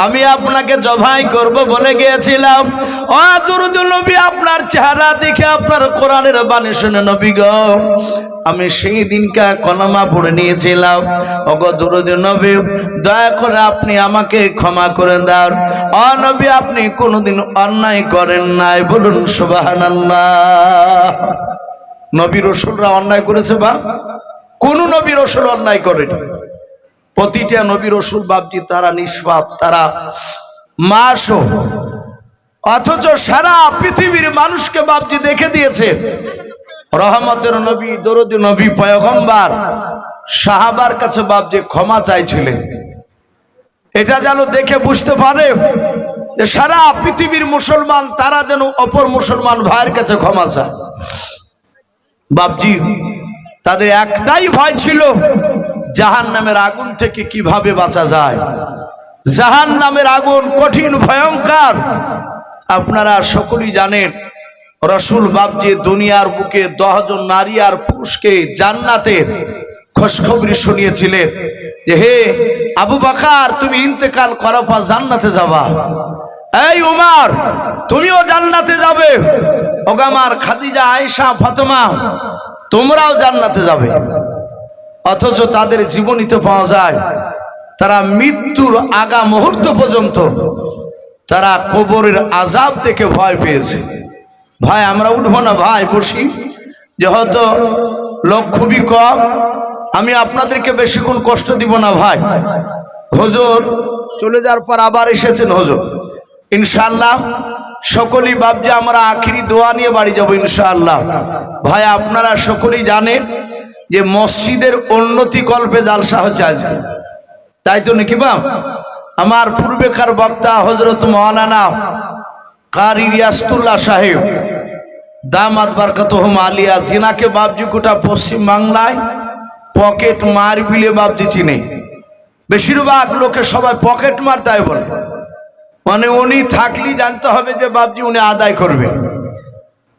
আমি আপনাকে জবাই করব বলে গিয়েছিলাম। ও দরুদ নবী, আপনার চেহারা দেখে, আপনার কোরআনের বাণী শুনে নবী গো, আমি সেই দিনকা কলমা পড়ে নিয়েছিলাম। ওগো দরুদ নবী, দয়া করে আপনি আমাকে ক্ষমা করে দাও। ও নবী, আপনি কোনোদিন অন্যায় করেন নাই, বলুন সুবহানাল্লাহ। নবী রাসূলরা অন্যায় করেছে বা? কোন নবী রাসূল অন্যায় করেনি। প্রতিটা নবী রাসূল বাপজি তারা নিষ্পাপ, তারা মাসুম। অথচ সারা পৃথিবীর মানুষকে বাপজি দেখে দিয়েছে। রহমতের নবী, দরুদ নবী, পয়গম্বর সাহাবার কাছে বাপজি ক্ষমা চাইছিলেন। এটা যেন দেখে বুঝতে পারে যে সারা পৃথিবীর মুসলমান তারা যেন অপর মুসলমান ভাইয়ের কাছে ক্ষমা চায়। বাপজি তাদের একটাই ভয় ছিল, জাহান্নামের আগুন থেকে কিভাবে বাঁচা যায়। জাহান্নামের আগুন কঠিন, ভয়ঙ্কর। আপনারা সকলেই জানেন, রাসূল বাপজি দুনিয়ার বুকে 10 জন নারী আর পুরুষকে জান্নাতের খুশখবরি শুনিয়েছিলেন যে, হে আবু বকর, তুমি ইন্তেকাল করার পর জান্নাতে যাবা। এই ওমর, তুমিও জান্নাতে যাবে। ওগামার খাদিজা, আয়েশা, ফাতেমা, তোমরাও জান্নাতে যাবে। অথচ তাদের জীবনীতে পাওয়া যায় তারা মৃত্যুর আগা মুহূর্ত পর্যন্ত তারা কবরের আযাব থেকে ভয় পেয়েছে। ভাই আমরা উঠবো না, ভাই বসি, যেহেতু লোক খুবই কম, আমি আপনাদেরকে বেশিক্ষণ কষ্ট দিব না। ভাই হুজুর চলে যাওয়ার পর আবার এসেছেন হুজুর, ইনশাআল্লাহ সকলেই বাপজি আমরা আখিরি দোয়া নিয়ে বাড়ি যাবো ইনশাআল্লাহ। ভাই আপনারা সকলেই জানেন যে মসজিদের উন্নতি কল্পে জালসা হচ্ছে আজকে, তাই তো নাকি বাপ? আমার পূর্বেকার বক্তা হযরত মাওলানা কারি রিয়াসতুল্লাহ সাহেব দামাত বারকাতুহুম আলিয়া, জিনাকে বাপজি গোটা পশ্চিম বাংলায় পকেট মার বিলে বাপজি চিনে। বেশিরভাগ লোকে সবাই পকেট মার তাই বলে, মানে উনি থাকলেই জানতে হবে যে বাপজি উনি আদায় করবে।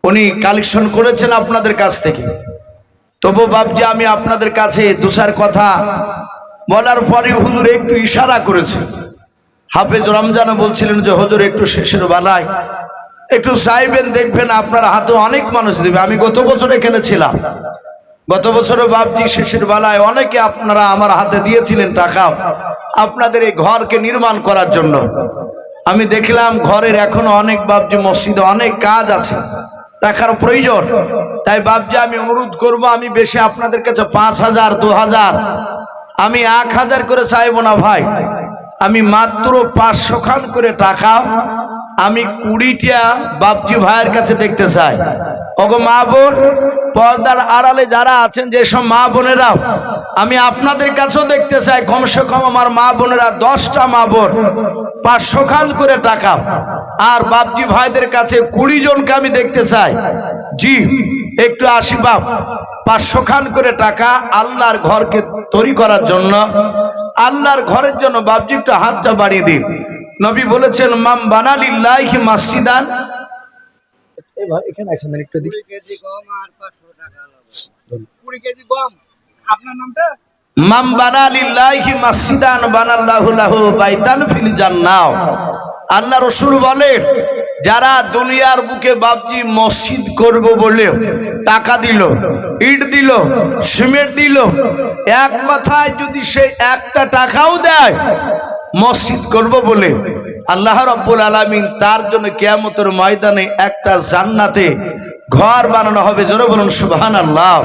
উনি কালেকশন করেছেন আপনাদের কাছ থেকে। তবু বাপজি আমি আপনাদের কাছে দুসার কথা বলার পরে হুজুর একটু ইশারা করেছে। হাফেজ রমজানও বলছিলেন যে হুজুর একটু শেষের বেলায় একটু চাইবেন, দেখবেন আপনার হাতে অনেক মানুষ দেবে। আমি গত বছর এখানে ছিলাম, গত বছরও বাপজি শেষের বেলায় অনেকে আপনারা আমার হাতে দিয়েছিলেন টাকা আপনাদের এই ঘরকে নির্মাণ করার জন্য। আমি দেখলাম ঘরের এখনো অনেক বাপজি মসজিদে অনেক কাজ আছে, টাকার প্রয়োজন। তাই বাপজি আমি অনুরোধ করব, আমি বেশি আপনাদের কাছে 5,000 2,000 আমি 1,000 করে চাইবো না ভাই, আমি মাত্র 500 খান করে টাকা আমি 20টা বাপজি ভাইয়ের কাছে দেখতে চাই। ওগো মা বোন, পর্দার আড়ালে যারা আছেন যেসব মা বোনেরা, আমি আপনাদের কাছেও দেখতে চাই কমসে কম আমার মা বোনেরা 10টা মা বোন 500 খান করে টাকা, আর বাপজি ভাইদের কাছে 20 জনকে আমি দেখতে চাই। জি একটু আসি বাপ, 500 খান করে টাকা আল্লাহর ঘরকে তৈরি করার জন্য, আল্লাহর ঘরের জন্য বাপজি একটু হাতটা বাড়িয়ে দিন। নবী বলেছেন মাম বানালিল্লাহি মসজিদান, এখানে আসেন একটু দিন, 20 কেজি গম আর 500 টাকা লাগবে। 20 কেজি গম, আপনার নামটা? মাম বানালিল্লাহি মসজিদান বানাল্লাহু লাহু বাইতান ফিল জান্নাহ। আল্লাহ রাসূল বলেন যারা দুনিয়ার বুকে বাপজি মসজিদ করব বলে টাকা দিল, ইট দিল, সিমেন্ট দিল, এক কথায় যদি সে একটা টাকাও দেয় মসজিদ করব বলে, আল্লাহ রাব্বুল আলামিন তার জন্য কিয়ামতের ময়দানে একটা জান্নাতে ঘর বানানো হবে। জোরে বলুন সুবহানাল্লাহ।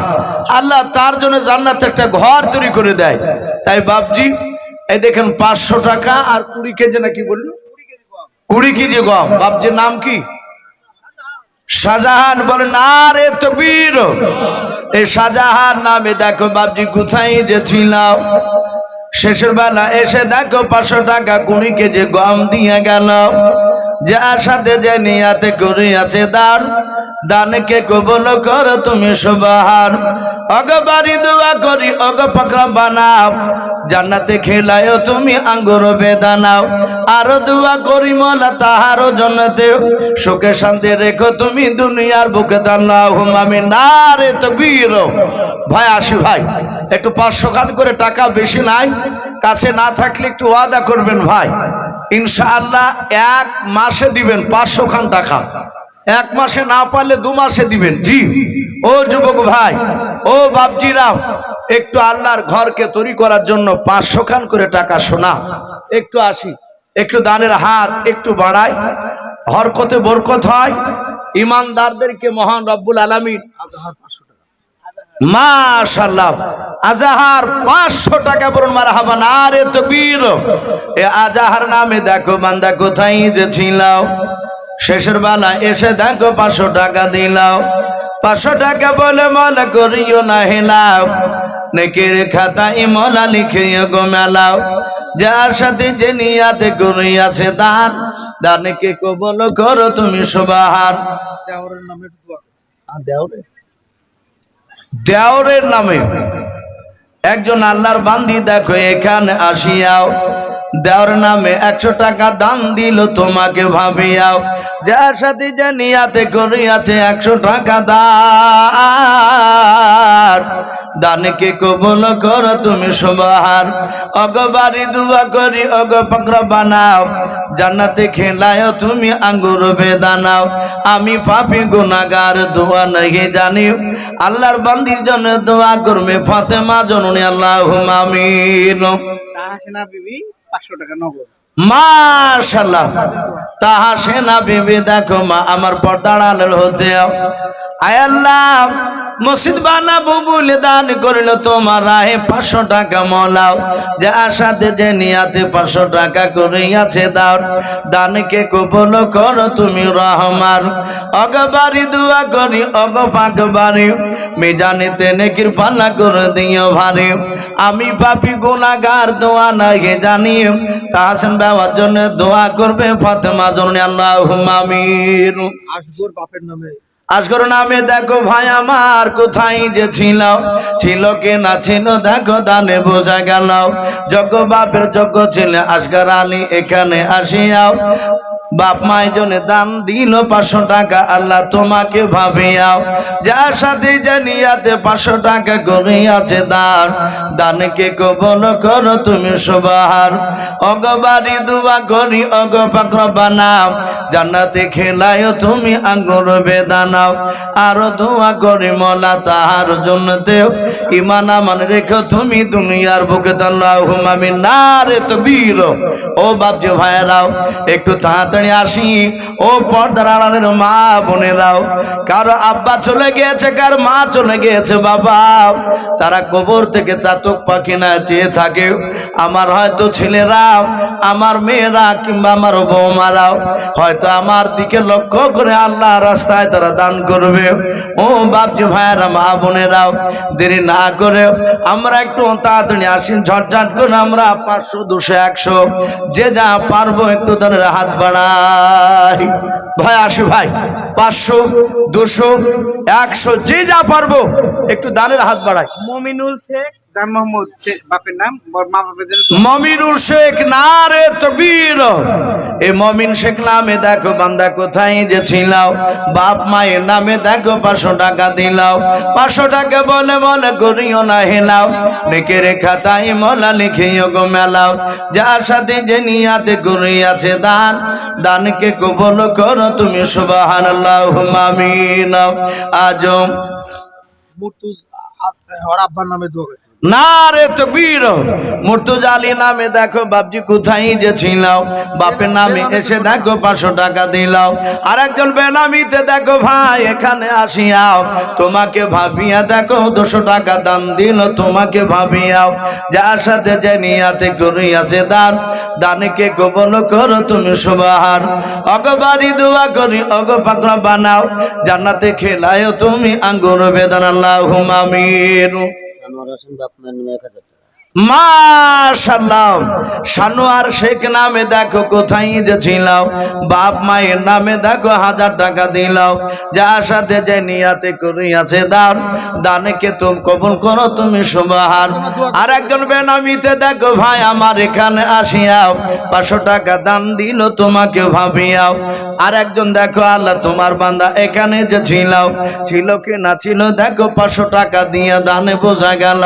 আল্লাহ তার জন্য জান্নাতে একটা ঘর তৈরি করে দেয়। তাই বাপজি এই দেখেন 500 টাকা আর 20 কেজি নাকি বললো, 20 কেজি গম। বাপজির নাম কি? শাহজাহান। বলে না রে তকবীর। এই শাহজাহান নামে দেখো বাপজি কোথায় যে ছিলাম, শেষের বেলা এসে দেখো 500 টাকা 20 কেজি গম দিয়ে গেল। যার সাথে যে নিয়াতে করিয়াছে দান, দানকে কবুল করো তুমি সুবহান। ওগো বাড়ি দোয়া করি ওগো পাকড়া বানাও, জান্নাতে খেলায়ও তুমি আঙ্গুর বেদানাও। আরো দোয়া করি মোলা তাহারও জন্নতে সুখে শান্তি রেখো তুমি দুনিয়ার বুকে। আল্লাহুম্মা আমিন। নারে তাকবীর। ভাই আসি ভাই, একটু 500 খান করে টাকা, বেশি নাই, কাছে না থাকলে একটু ওয়াদা করবেন ভাই, ইনশাআল্লাহ 1 মাসে দিবেন 500 খান টাকা। 1 মাসে না পারলে 2 মাসে দিবেন। জি ও যুবক ভাই, ও বাপজিরা, একটু আল্লাহর ঘরকে তৈরি করার জন্য 500 খান করে টাকা শোনা। একটু আসি, একটু দানের হাত একটু বাড়াই, হরকতে বরকত হয়। ইমানদারদেরকে মহান রব্বুল আলামিন মাশাআল্লাহ আজাহার 500 টাকা বলুন মারহাবা। নারে তাকবীর। এ আজাহার নামে দেখো বান্দা কোথায় যে ছিলাও, শেষের বেলা এসে দেখো 500 টাকা দিলাও। 500 টাকা বলে মলা করিও না হেলাও, নেকের খাতায় মলা লিখিয়ে গো মেলাও। যার সাথে যে নিয়াতে করিয়াছে দান, দানকে কবুল করো তুমি সুবহান। দেওরের নামে দেওরের নামে একজন আল্লাহর বান্দি দেখো এখানে আসিয়াও, দেওর নামে 100 টাকা দান দিল তোমাকে ভাবিয়াও। যার সাথে যে নিয়াতে করিয়াছে 100 টাকা দান, দানকে কবুল করো তুমি সুবহান। ওগো বাড়ি দোয়া করি ওগো পাকড়া বানাও, জান্নাতে খেলায়ও তুমি আঙ্গুর বেদানাও। আমি পাপী গুনাহগার দোয়া नहीं জানি, আল্লাহর বান্দির জন্য দোয়া করবে ফাতেমা জননী। আল্লাহুম্মা আমিন। তাহসিনা বিবি 500 টাকা নগদ। মাশাআল্লাহ। তাহা সেনা বিবি দেখো মা আমার পর্দার আড়াল হতে আয় আল্লাহ মসজিদ বানাবো বলে দান করিল তোমার রাহে 500 টাকা মলাও যে আশাতে যে নিয়াতে 500 টাকা করিয়াছে দাও দানকে কবুল করো তুমি রহমান অগবারি দোয়া করি অগ পাকবারি মিজানিতে নেকির পাল্লা করে দিও ভারী আমি পাপী গুনাহগার দোয়া নাই জানি তাহসান বাবার জন্য দোয়া করবে ফাতেমা জন্য আল্লাহুম্মা আমিন। আসগর বাপের নামে আসগর নামে দেখো ভাই আমার কোথায় যে ছিল কে না ছিল দেখো দানে বোঝা গেল যোগ্য বাপের যোগ্য ছেলে আসগর আলী এখানে আসিয়াও বাপ মাই জনে দান দিল 500 টাকা আল্লাহ তোমাকে ভাবিয়াও যার সাথে জানিয়াতে 500 টাকা করিয়াছে দান দানকে কবুল করো তুমি সুবহান অগবারি দুয়া করি অগ পাক রব্বানা জান্নাতে খেলায়ো তুমি আঙ্গুর বেদানাও আরো দোয়া করি মোলা তাহার জন্য দেও ঈমান আমান রেখো তুমি দুনিয়ার বুকে আল্লাহুম্মা আমিন। নারে তাকবীর। ও বাপজি ভাইরাও একটু তাড়াতাড়ি আসি ও পর্দার আড়ালের মা বোনেরাও কারো আব্বা চলে গিয়েছে কার মা চলে গিয়েছে বাবা তারা কবর থেকে চাতক পাখি না চেয়ে থাকে আমার হয়তো ছেলেরা আমার মেয়েরা কিংবা আমার বৌমারাও হয়তো আমার দিকে লক্ষ্য করে আল্লাহ রাস্তায় তারা দান করবে ও বাপজি ভাইয়েরা মা বোনেরাও দেরি না করে আমরা একটু তাড়াতাড়ি আসি ঝটঝট করে আমরা 500 200 100 যে যা পারবো একটু তাদের হাত বাড়াই ভাই আসি ভাই 500 200 100 যে যা পারবো একটু দানের হাত বাড়াই। মমিনুল শেখ জান মোহাম্মদ বাপের নাম মা বাপের মমিনুল শেখ নারে তাকবীর। এই মমিন শেখ নামে দেখো বান্দা কোথায় যে ছিলাও বাপ মায়ের নামে দেখো 500 টাকা দিলাও 500 টাকা বলে বলে করিও না হেলাও নেকের খাতায় মোলা লিখিও গো মেলাও যার সাথে যে নিয়াতে করিয়াছে দান দানকে কবুল করো তুমি সুবহানাল্লাহুম্মা আমিন। আজম ওর আব্বার নামে দোয়া করতে নারে তাকবীর। মুর্তজা আলী নামে দেখো বাপজি কোথায় যে ছিলাও বাপের নামে এসে দেখো 500 টাকা দিলাও আর একজন বেনামিতে দেখো ভাই এখানে আসিয়াও তোমাকে ভাবিয়া দেখো 200 টাকা দান দিল তোমাকে ভাবিয়াও যার সাথে যে নিয়াতে করিয়াছে দান দানকে কবুল করো তুমি সুবহান অগবারি দোয়া করি অগ পাক রব্বানাও জান্নাতে খেলায়ো তুমি আঙ্গুর বেদান আল্লাহুম্মা আমিন। মাশাআল্লাহ সানোয়ার শেখ নামে দেখো কোথায় যে ছিলাও বাপ মায়ের নামে দেখো 1000 টাকা দিলাও যার সাথে যে নিয়াতে করিয়াছে দান দানকে তুমি কবুল করো তুমি সুবহান। আর একজন বেনামিতে দেখো ভাই আমার এখানে আসিয়াও 500 টাকা দান দিল তোমাকে ভাবিয়াও আর একজন দেখো আল্লাহ তোমার বান্দা এখানে যে ছিল কি না ছিল দেখো 500 টাকা দিয়ে দানে বোঝা গেল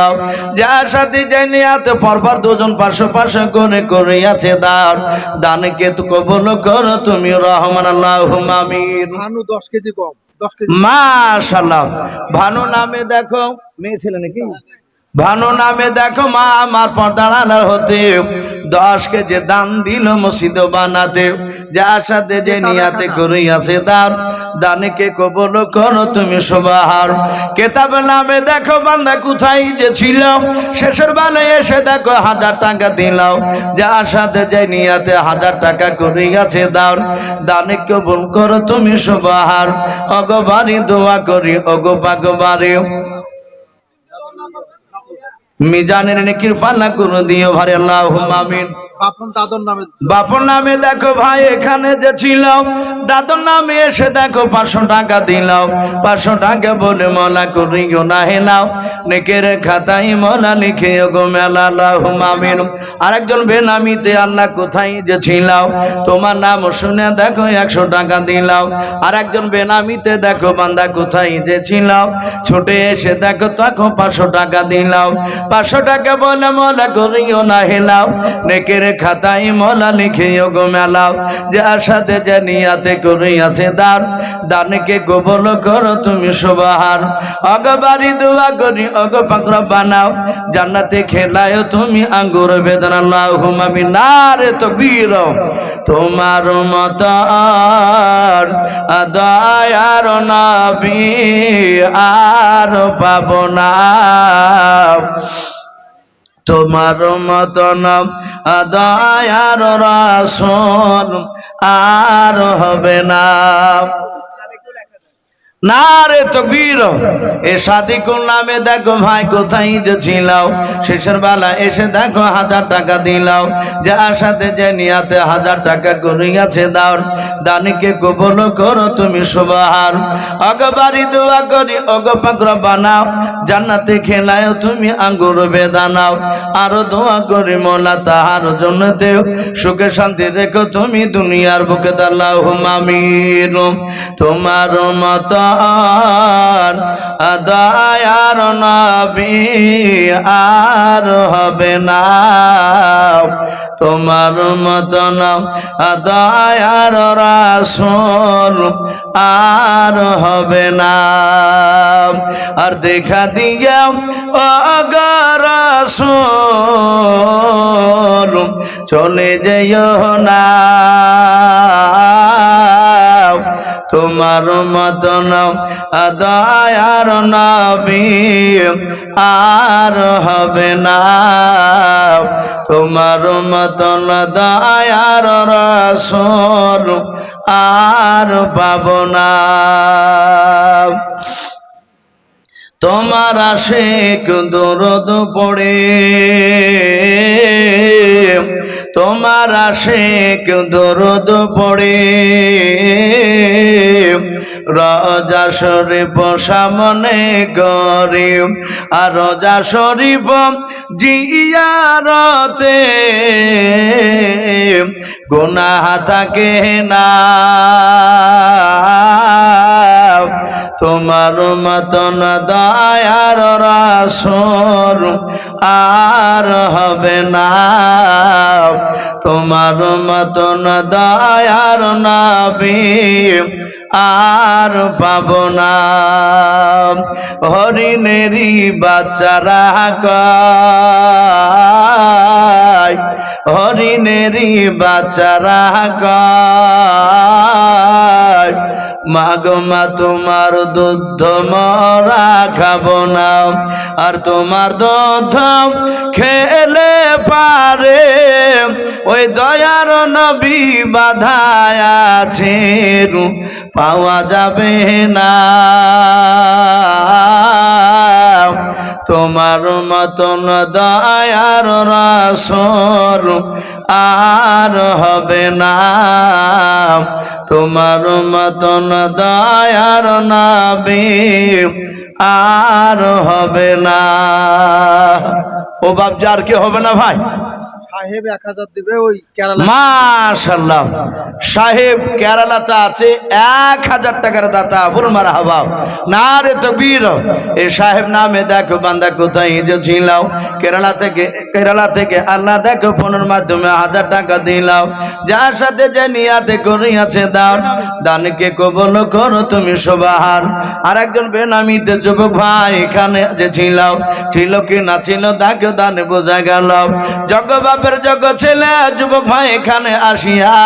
যার সাথে যে নিয়াতে পরপর দুজন 500 500 করে করিয়াছে দান দানকে তো কবুল করো তুমি রহমান আল্লাহুম্মা আমিন। ভানু 10 কেজি কম 10 কেজি মাশাআল্লাহ ভানু নামে দেখো মেয়ে ছিল নাকি ভানু নামে দেখো মা আমার পর্দার আড়াল হতে 10 কেজি দান দিল মসজিদ বানাতে যার সাথে যে নিয়াতে করিয়াছে দান দানকে কবুল করো তুমি সুবহান। কিতাব নামে দেখো বান্দা কোথায় যে ছিল শেষের বেলায় এসে দেখো 1000 টাকা দিলাও যার সাথে যে নিয়াতে 1000 টাকা করিয়াছে দান দানকে কবুল করো তুমি সুবহান অগবারি দোয়া করি অগ পাকবারি মিজানের নেকির পাল্লা করে দিও ভারে আল্লাহুম্মা আমিন। বাপন দাদর নামে বাপন নামে দেখো ভাই এখানে যে ছিল দাদর নামে এসে দেখো 500 টাকা দিলাও 500 টাকা বলে মলা করিও না হেলাও নেকের খাতায় মলা লিখিও গো মেলা আল্লাহুম্মা আমিন। আরেকজন বেনামিতে আল্লাহ কোথায় যে ছিলাও তোমার নাম শুনে দেখো 100 টাকা দিলাও আরেকজন বেনামিতে দেখো বান্দা কোথায় যে ছিলাও ছুটে এসে দেখো তখন 500 টাকা দিলাও 500 টাকা বলে মলা করিও না হেলাও নেকের খাতায় মলা লিখে গো মেলাও, যার সাথে যে নিয়াতে করিয়াছে দান, দানকে কবুল করো তুমি সুবহান। অগ বাড়ি দোয়া করি অগ পাক বানাও, জান্নাতে খেলায় তুমি আঙ্গুর বেদন। আল্লাহুম্মা আমিন। নারে তাকবীর। তোমার মতন দয়ার নবী আর পাবো না, তোমার মতন দয়ার রাসূল আর হবে না। নারে তাকবীর। এ সাদিকুল নামে দেখো ভাই কোথায় যে ছিলাও, শেষের বেলা এসে দেখো 1000 টাকা দিলাও, যার সাথে যে নিয়াতে 1000 টাকা করিয়াছে দাও, দানকে কবুল করো তুমি সুবহান। অগবারি দোয়া করি অগ পাক বানাও, জান্নাতে খেলায় তুমি আঙ্গুর বেদানাও, আরো দোয়া করি মোলা তাহার জন্য দেও, সুখে শান্তি রেখো তুমি দুনিয়ার বুকে। আল্লাহুম্মা আমিন। তোমার মত দয়ার নবী আর হবে না, তোমার মতন দয়ার রাসূল আর হবে না। আর দেখা দিয়া ওগো রাসূল চলে যাইও না, তোমার মতন দয়ার নবী আর হবে না, তোমার মতন দয়ার রাসূল আর পাবো না। তোমার আশিক দরুদ পড়ে, তোমার আশিক দরুদ পড়ে, রোজা শরীফ সামনে করে, আর রোজা শরীফ জিয়ারতে গুনাহ থাকে না, তোমার মতন দয়ার রাসূল আর হবে না, তোমার মতন দয়ার নবী আর পাবো না। হরিণেরই বাচ্চারা গায়, হরিণেরই বাচ্চারা গায়, মাগো মা তোমার দুধ মরা খাবো না, আর তোমার দুধ খেলে পারে ওই দয়ার নবী বাধায় আছে, পাওয়া যাবে না, তোমার মতন দয়ার রাসূল আর হবে না, তোমার মতন দয়ার নবী আর হবে না। ও বাপজি আর কি হবে না ভাই? সাহেব 1000 দিবে ওই কেরালা। মাশাআল্লাহ, সাহেব কেরালাতে আছে 1000 টাকার দাতা। বল মারহাবা। নারে তাকবীর। এই সাহেব নামে দেখো বান্দা কোথায় যে ছিলাও, কেরালা থেকে আল্লাহ দেখো ফোনের মাধ্যমে 1000 টাকা দিলাও, যার সাথে যে নিয়াতে করিয়াছে দাও, দানকে কবুল করো তুমি সুবহান। আর একজন বেনামিতে যুবক ভাই এখানে যে ছিলাও, ছিল কি না ছিল দেখো দানে বোঝা গেল, জগ বাপের জগ ছেলে যুবক ভাই এখানে আসিয়া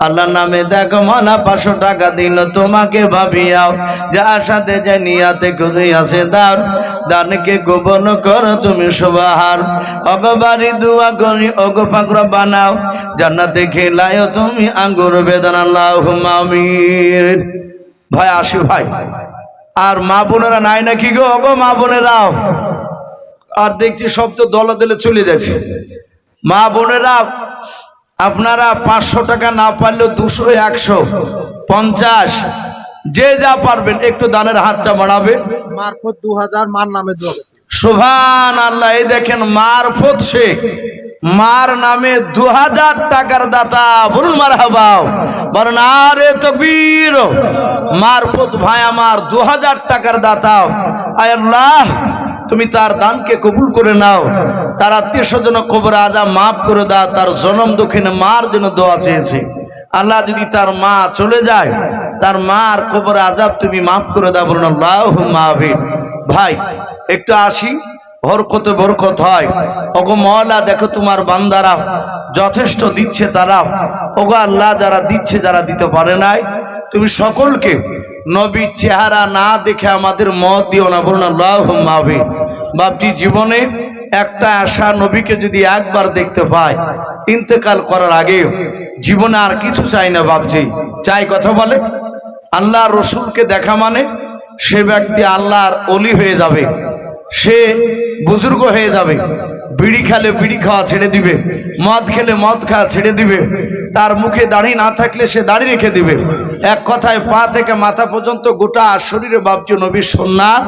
আল্লাহ নামে দেখো মলা 500 টাকা দিল তোমাকে ভাবিয়াও, যার সাথে যে নিয়াতে করিয়াছে দাও, দানকে কবুল করো তুমি সুবহান। অগবারি দোয়া করি অগ পাক বানাও, জান্নাতে খেলায় তুমি আঙ্গুর বেদন। আল্লাহুম্মা আমিন। ভাই আসি ভাই। আর মা বোনেরা নাই নাকি গো? অগো মা বোনেরাও, আর দেখছি সব তো দলে দলে চলে যাচ্ছে। মা বোনেরা আপনারা 500 টাকা না পারলেও 200, 100, 50 যে যা পারবেন একটু দানের হাতটা বাড়াবে। মারফত 2000 মার নামে দোয়া করতে। সুবহানাল্লাহ। এই দেখেন মারফত শেখ, মার নামে 2000 টাকার দাতা। বলুন মারহাবা। বলেন আরে তাকবীর। মারফত ভাই আমার 2000 টাকার দাতা। আয় আল্লাহ তুমি তার দানকে কবুল করে নাও, তার আত্মীয় স্বজন কবরে আযাব মাফ করে দাও। তার জনম দুঃখিনী মার জন্য দোয়া চেয়েছে। আল্লাহ যদি তার মা চলে যায়, তার মার কবরে আযাব তুমি মাফ করে দাও, বলুন আল্লাহুম্মা আমিন। ভাই একটু আসি, বরকতে বরকত হয়। ওগো মওলা, দেখো তোমার বান্দারা যথেষ্ট দিচ্ছে তারা। ওগো আল্লাহ, যারা দিচ্ছে, যারা দিতে পারে নাই, তুমি সকলকে নবীর চেহারা না দেখে আমাদের মত দিও না, বলুন আল্লাহুম্মা আমিন। বাপজি, জীবনে একটা আশা, নবীকে যদি একবার দেখতে পায়, ইন্তেকাল করার আগে জীবনে আর কিছু চাই না বাপজি। চাই কথা বলে, আল্লাহ রসুলকে দেখা মানে সে ব্যক্তি আল্লাহর ওলি হয়ে যাবে, সে বুজুর্গ হয়ে যাবে। বিড়ি খেলে বিড়ি খাওয়া ছেড়ে দিবে, মদ খেলে মদ খাওয়া ছেড়ে দিবে, তার মুখে দাড়ি না থাকলে সে দাড়ি রেখে দিবে। এক কথায় পা থেকে মাথা পর্যন্ত গোটা শরীরে বাপজি নবীর সুন্নাত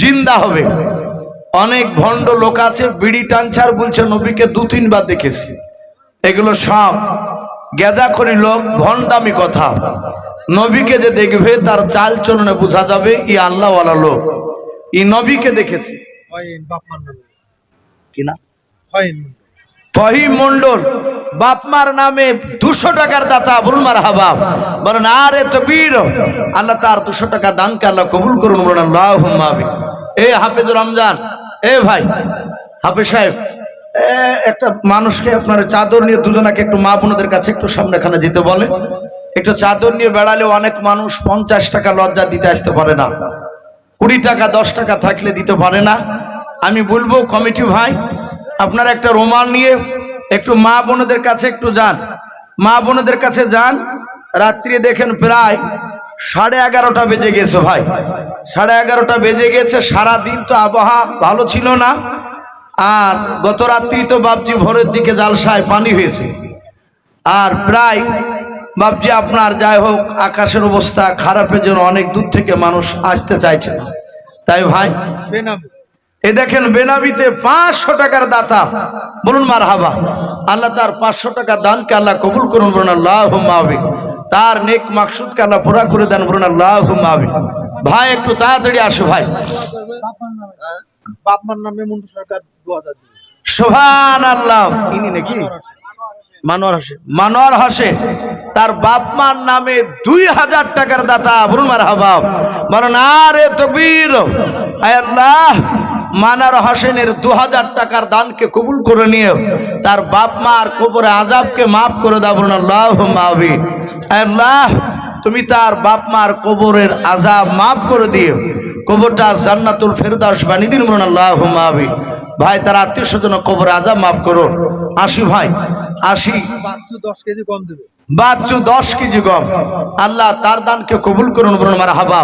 জিন্দা হবে। অনেক ভণ্ড লোক আছে, বিড়ি টানছার বলছে নবীকে 2-3 বার দেখেছি। এগুলো সব গেজাখড়ি লোক, ভণ্ডামি কথা। নবীকে যে দেখবে তার চাল চলনে বোঝা যাবে ই আল্লাহওয়ালা লোক, ই নবীকে দেখেছে। কিনা ফহিম মন্ডল বাপমার নামে 200 টাকার দাতা, বলুন মারহাবা, বলেন আরে তকবীর। আল্লাহ তার 200 টাকা দানকে আল্লাহ কবুল করুন, বলুন আল্লাহুম্মা আমিন। এ হাফেজুর রমজান, এ ভাই হাফেজ সাহেব, একটা মানুষকে আপনার চাদর নিয়ে দুজনাকে একটু মা বোনদের কাছে একটু সামনেখানে যেতে বলে। একটু চাদর নিয়ে বেড়ালে অনেক মানুষ 50 টাকা লজ্জা দিতে আসতে পারে না, 20 টাকা 10 টাকা থাকলে দিতে পারে না। আমি বলবো কমিটি ভাই, আপনারা একটা রুমাল নিয়ে একটু মা বোনদের কাছে একটু যান, মা বোনদের কাছে যান। রাত্রি দেখেন প্রায় 11:30 বেজে গেছে ভাই, 11:30 বেজে গেছে। সারাদিন তো আবহাওয়া ভালো ছিল না, আর গত রাত্রি তো বাপজি ভোরের দিকে জালসায় পানি হয়েছে। আর প্রায় বাপজি আপনার যাই হোক আকাশের অবস্থা খারাপের জন্য অনেক দূর থেকে মানুষ আসতে চাইছে না। তাই ভাই এ দেখেন বেনাবিতে 500 টাকার দাতা, বলুন মারহাবা। আল্লাহ তার 500 টাকা দানকে আল্লাহ কবুল করুন, বলুন আল্লাহুম্মা আমিন। তার নেক মাকসুদকে আল্লাহ পুরা করে দেন, বলুন আল্লাহুম্মা আমিন। ভাই একটু তাড়াতাড়ি আসো ভাই। বাপমার নামে মুন্টু সরকার 2000 দিবে। সুবহানাল্লাহ। ইনি নাকি মানোয়ার হোসেন, তার বাপ মার নামে 2000 টাকার দাতা, বলুন মারহাবা, বলেন আরে তাকবীর। আয় আল্লাহ, মানোয়ার হোসেনের 2000 টাকার দানকে কবুল করে নিয়ে তার বাপ মার কবরে আযাবকে মাফ করে দাও, বলুন আল্লাহুম্মা আমিন। আয় আল্লাহ, তুমি তার বাপ মার কবরের আযাব মাফ করে দিও, কবরটা জান্নাতুল ফেরদাউস বানিয়ে দিন, বলুন আল্লাহুম্মা আমিন। ভাই তার আত্মীয় স্বজন কবর আযাব মাফ করুন। আসি ভাই আসি, বাচ্চু 10 কেজি কম দেবে, বাচ্চু 10 কেজি গম। আল্লাহ তার দানকে কবুল করুন, বলুন মারহাবা।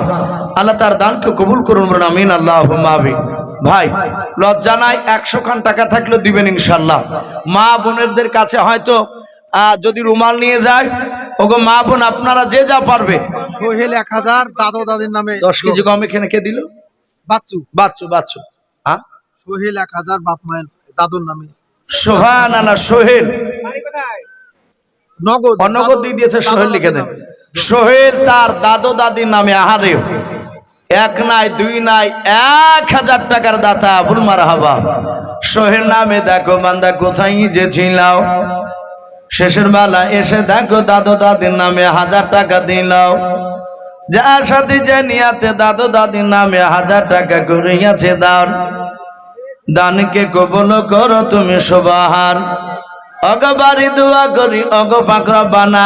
আল্লাহ তার দানকে কবুল করুন, বলুন আমিন আল্লাহুম্মা আমিন। ভাই লজ্জা নাই, 100 খান টাকা থাকলে দিবেন ইনশাল্লাহ। মা বোনেরদের কাছে হয়তো যদি রুমাল নিয়ে যায়, ওগো মা বোন আপনারা যে যা পারবে। সোহেল 1000 দাদু দাদির নামে 10 কেজি গম এখানে কে দিল? বাচ্চু হ্যাঁ, সোহেল 1000 বাপ মায়ের দাদুর নামে। সুবহানাল্লাহ। সোহেল নগদ অনগদ দিয়ে দিয়েছে, সোহেল লিখে দেন। সোহেল তার দাদু দাদির নামে, আহারে 1 নাই 2 নাই 1000 টাকার দাতা, বলুন মারহাবা। সোহেল নামে দেখো বান্দা কোথায় যে ছিলাও, শেষের বেলা এসে দেখো দাদু দাদির নামে 1000 টাকা দিলাও। যার সাথে যে নিয়াতে দাদু দাদির নামে 1000 টাকা করিয়াছে দান, দানকে কবুল করো তুমি সুবহান। অগবারি দোয়া করি অগ পাকড়া বানাও,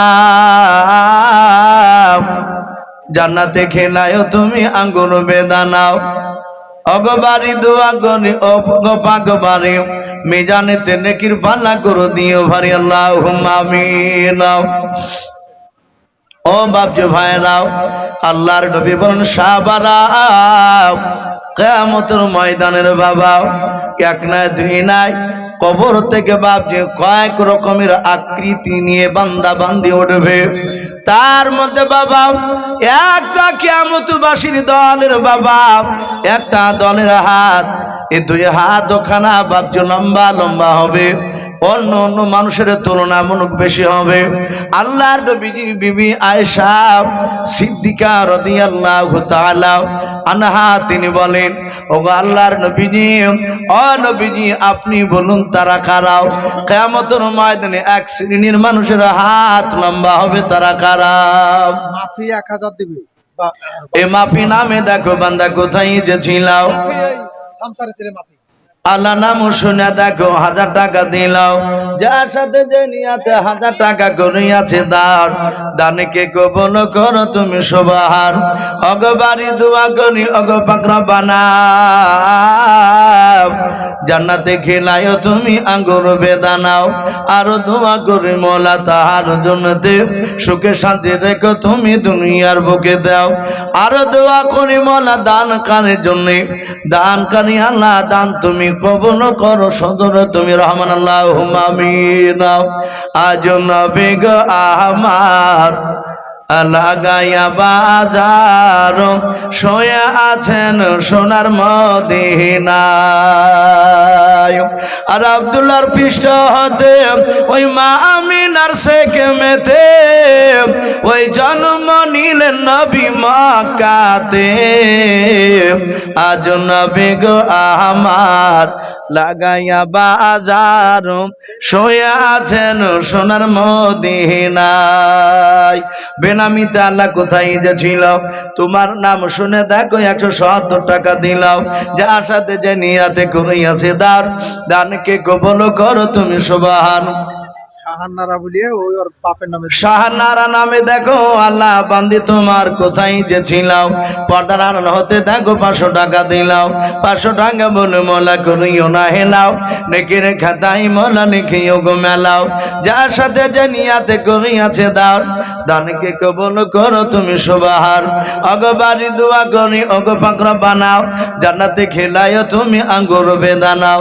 জান্নাতে খেলায় তুমি আঙ্গুর বেদানাও। অগবারি দোয়া করি অগ পাকবারি, মিজানেতে নেকির পাল্লা করে দিও ভারি, আল্লাহুম্মা আমিন। ও বাপজি ভাইরাও, আল্লাহর নবী বলেন সাহাবারা কিয়ামতের ময়দানের বাবা 1 নাই 2 নাই কবর থেকে বাপজি কয়েক রকমের আকৃতি নিয়ে বান্দা বান্দি উঠবে। তার মধ্যে বাবা একটা কিয়ামতবাসীর দলের বাবা, একটা দলের হাত, এই 2 হাত ওখানা বাপজি লম্বা লম্বা হবে, অন্য অন্য মানুষের তুলনামূলক বেশি হবে। আল্লাহর নবীজির বিবি আয়েশা সিদ্দিকা রাদিয়াল্লাহু তাআলা আনহা তিনি বলেন, ওগো আল্লাহর নবীজি, ও নবীজি আপনি বলুন তারা কারা? কিয়ামতের ময়দানে এক শ্রেণীর মানুষের হাত লম্বা হবে, তারা কারা? মাফি 1000 দিবে। এ মাফি নামে দেখো বান্দা কোথায় যে ছিলাও, সংসারে ছেলে মাফি। আল্লাহ নাম শুনে দেখো 1000 টাকা দিলাও, যার সাথে যে নিয়াতে 1000 টাকা করিয়াছে দান, দানকে কবুল করো তুমি সুবহান। অগবারি দোয়া করি অগ পাকরা বানা, জান্নাতে খেলায়ও তুমি আঙ্গুর বেদানাও। আরো দোয়া করি মোলা তাহার জন্যতে সুখে শান্তি রেখো তুমি দুনিয়ার বুকে দাও। আরো দোয়া করি মোলা দানকারীর জন্য, দানকারী আল্লাহ দান তুমি কবুল করো সদর তুমি রহমান আল্লাহুম্মা আমিন। আজ নবী গো আমার লাগাইয়া বাজার, শোয়া আছেন সোনার মদিনায়। আর আব্দুল্লাহর পৃষ্ঠ হতে ওই মা আমিনার সেকেমেতে ওই জন্ম নিলেন নবী মক্কাতে। আজ নবী গো আমার লাগাইয়া বাজার, শোয়া আছেন সোনার মদিনায়। বেনামিতে আল্লাহ কোথায় যে ছিল, তোমার নাম শুনে দেখো 170 টাকা দিলাও, যার সাথে যে নিয়াতে করিয়াছে দান, দানকে কবুল করো তুমি সুবহান। শাহানারা বলিয়ে ওই ওর বাপের নামে শাহানারা নামে দেখো আল্লাহ বান্দি তোমার কোথায় যে ছিলাও, পর্দার আড়াল হতে দেখো 500 টাকা দিলাও, 500 টাকা বলে মোলা করিও না হেলাও, নেকির খাতাই মোলা লিখিও গো মেলাও, যার সাথে যে নিয়াতে করিয়াছে দাও, দানকে কবুল করো তুমি সুবহান। অগবারি দোয়া করি অগ পাকরা বানাও, জান্নাতে খেলায়ও তুমি আঙ্গুর বেদানাও।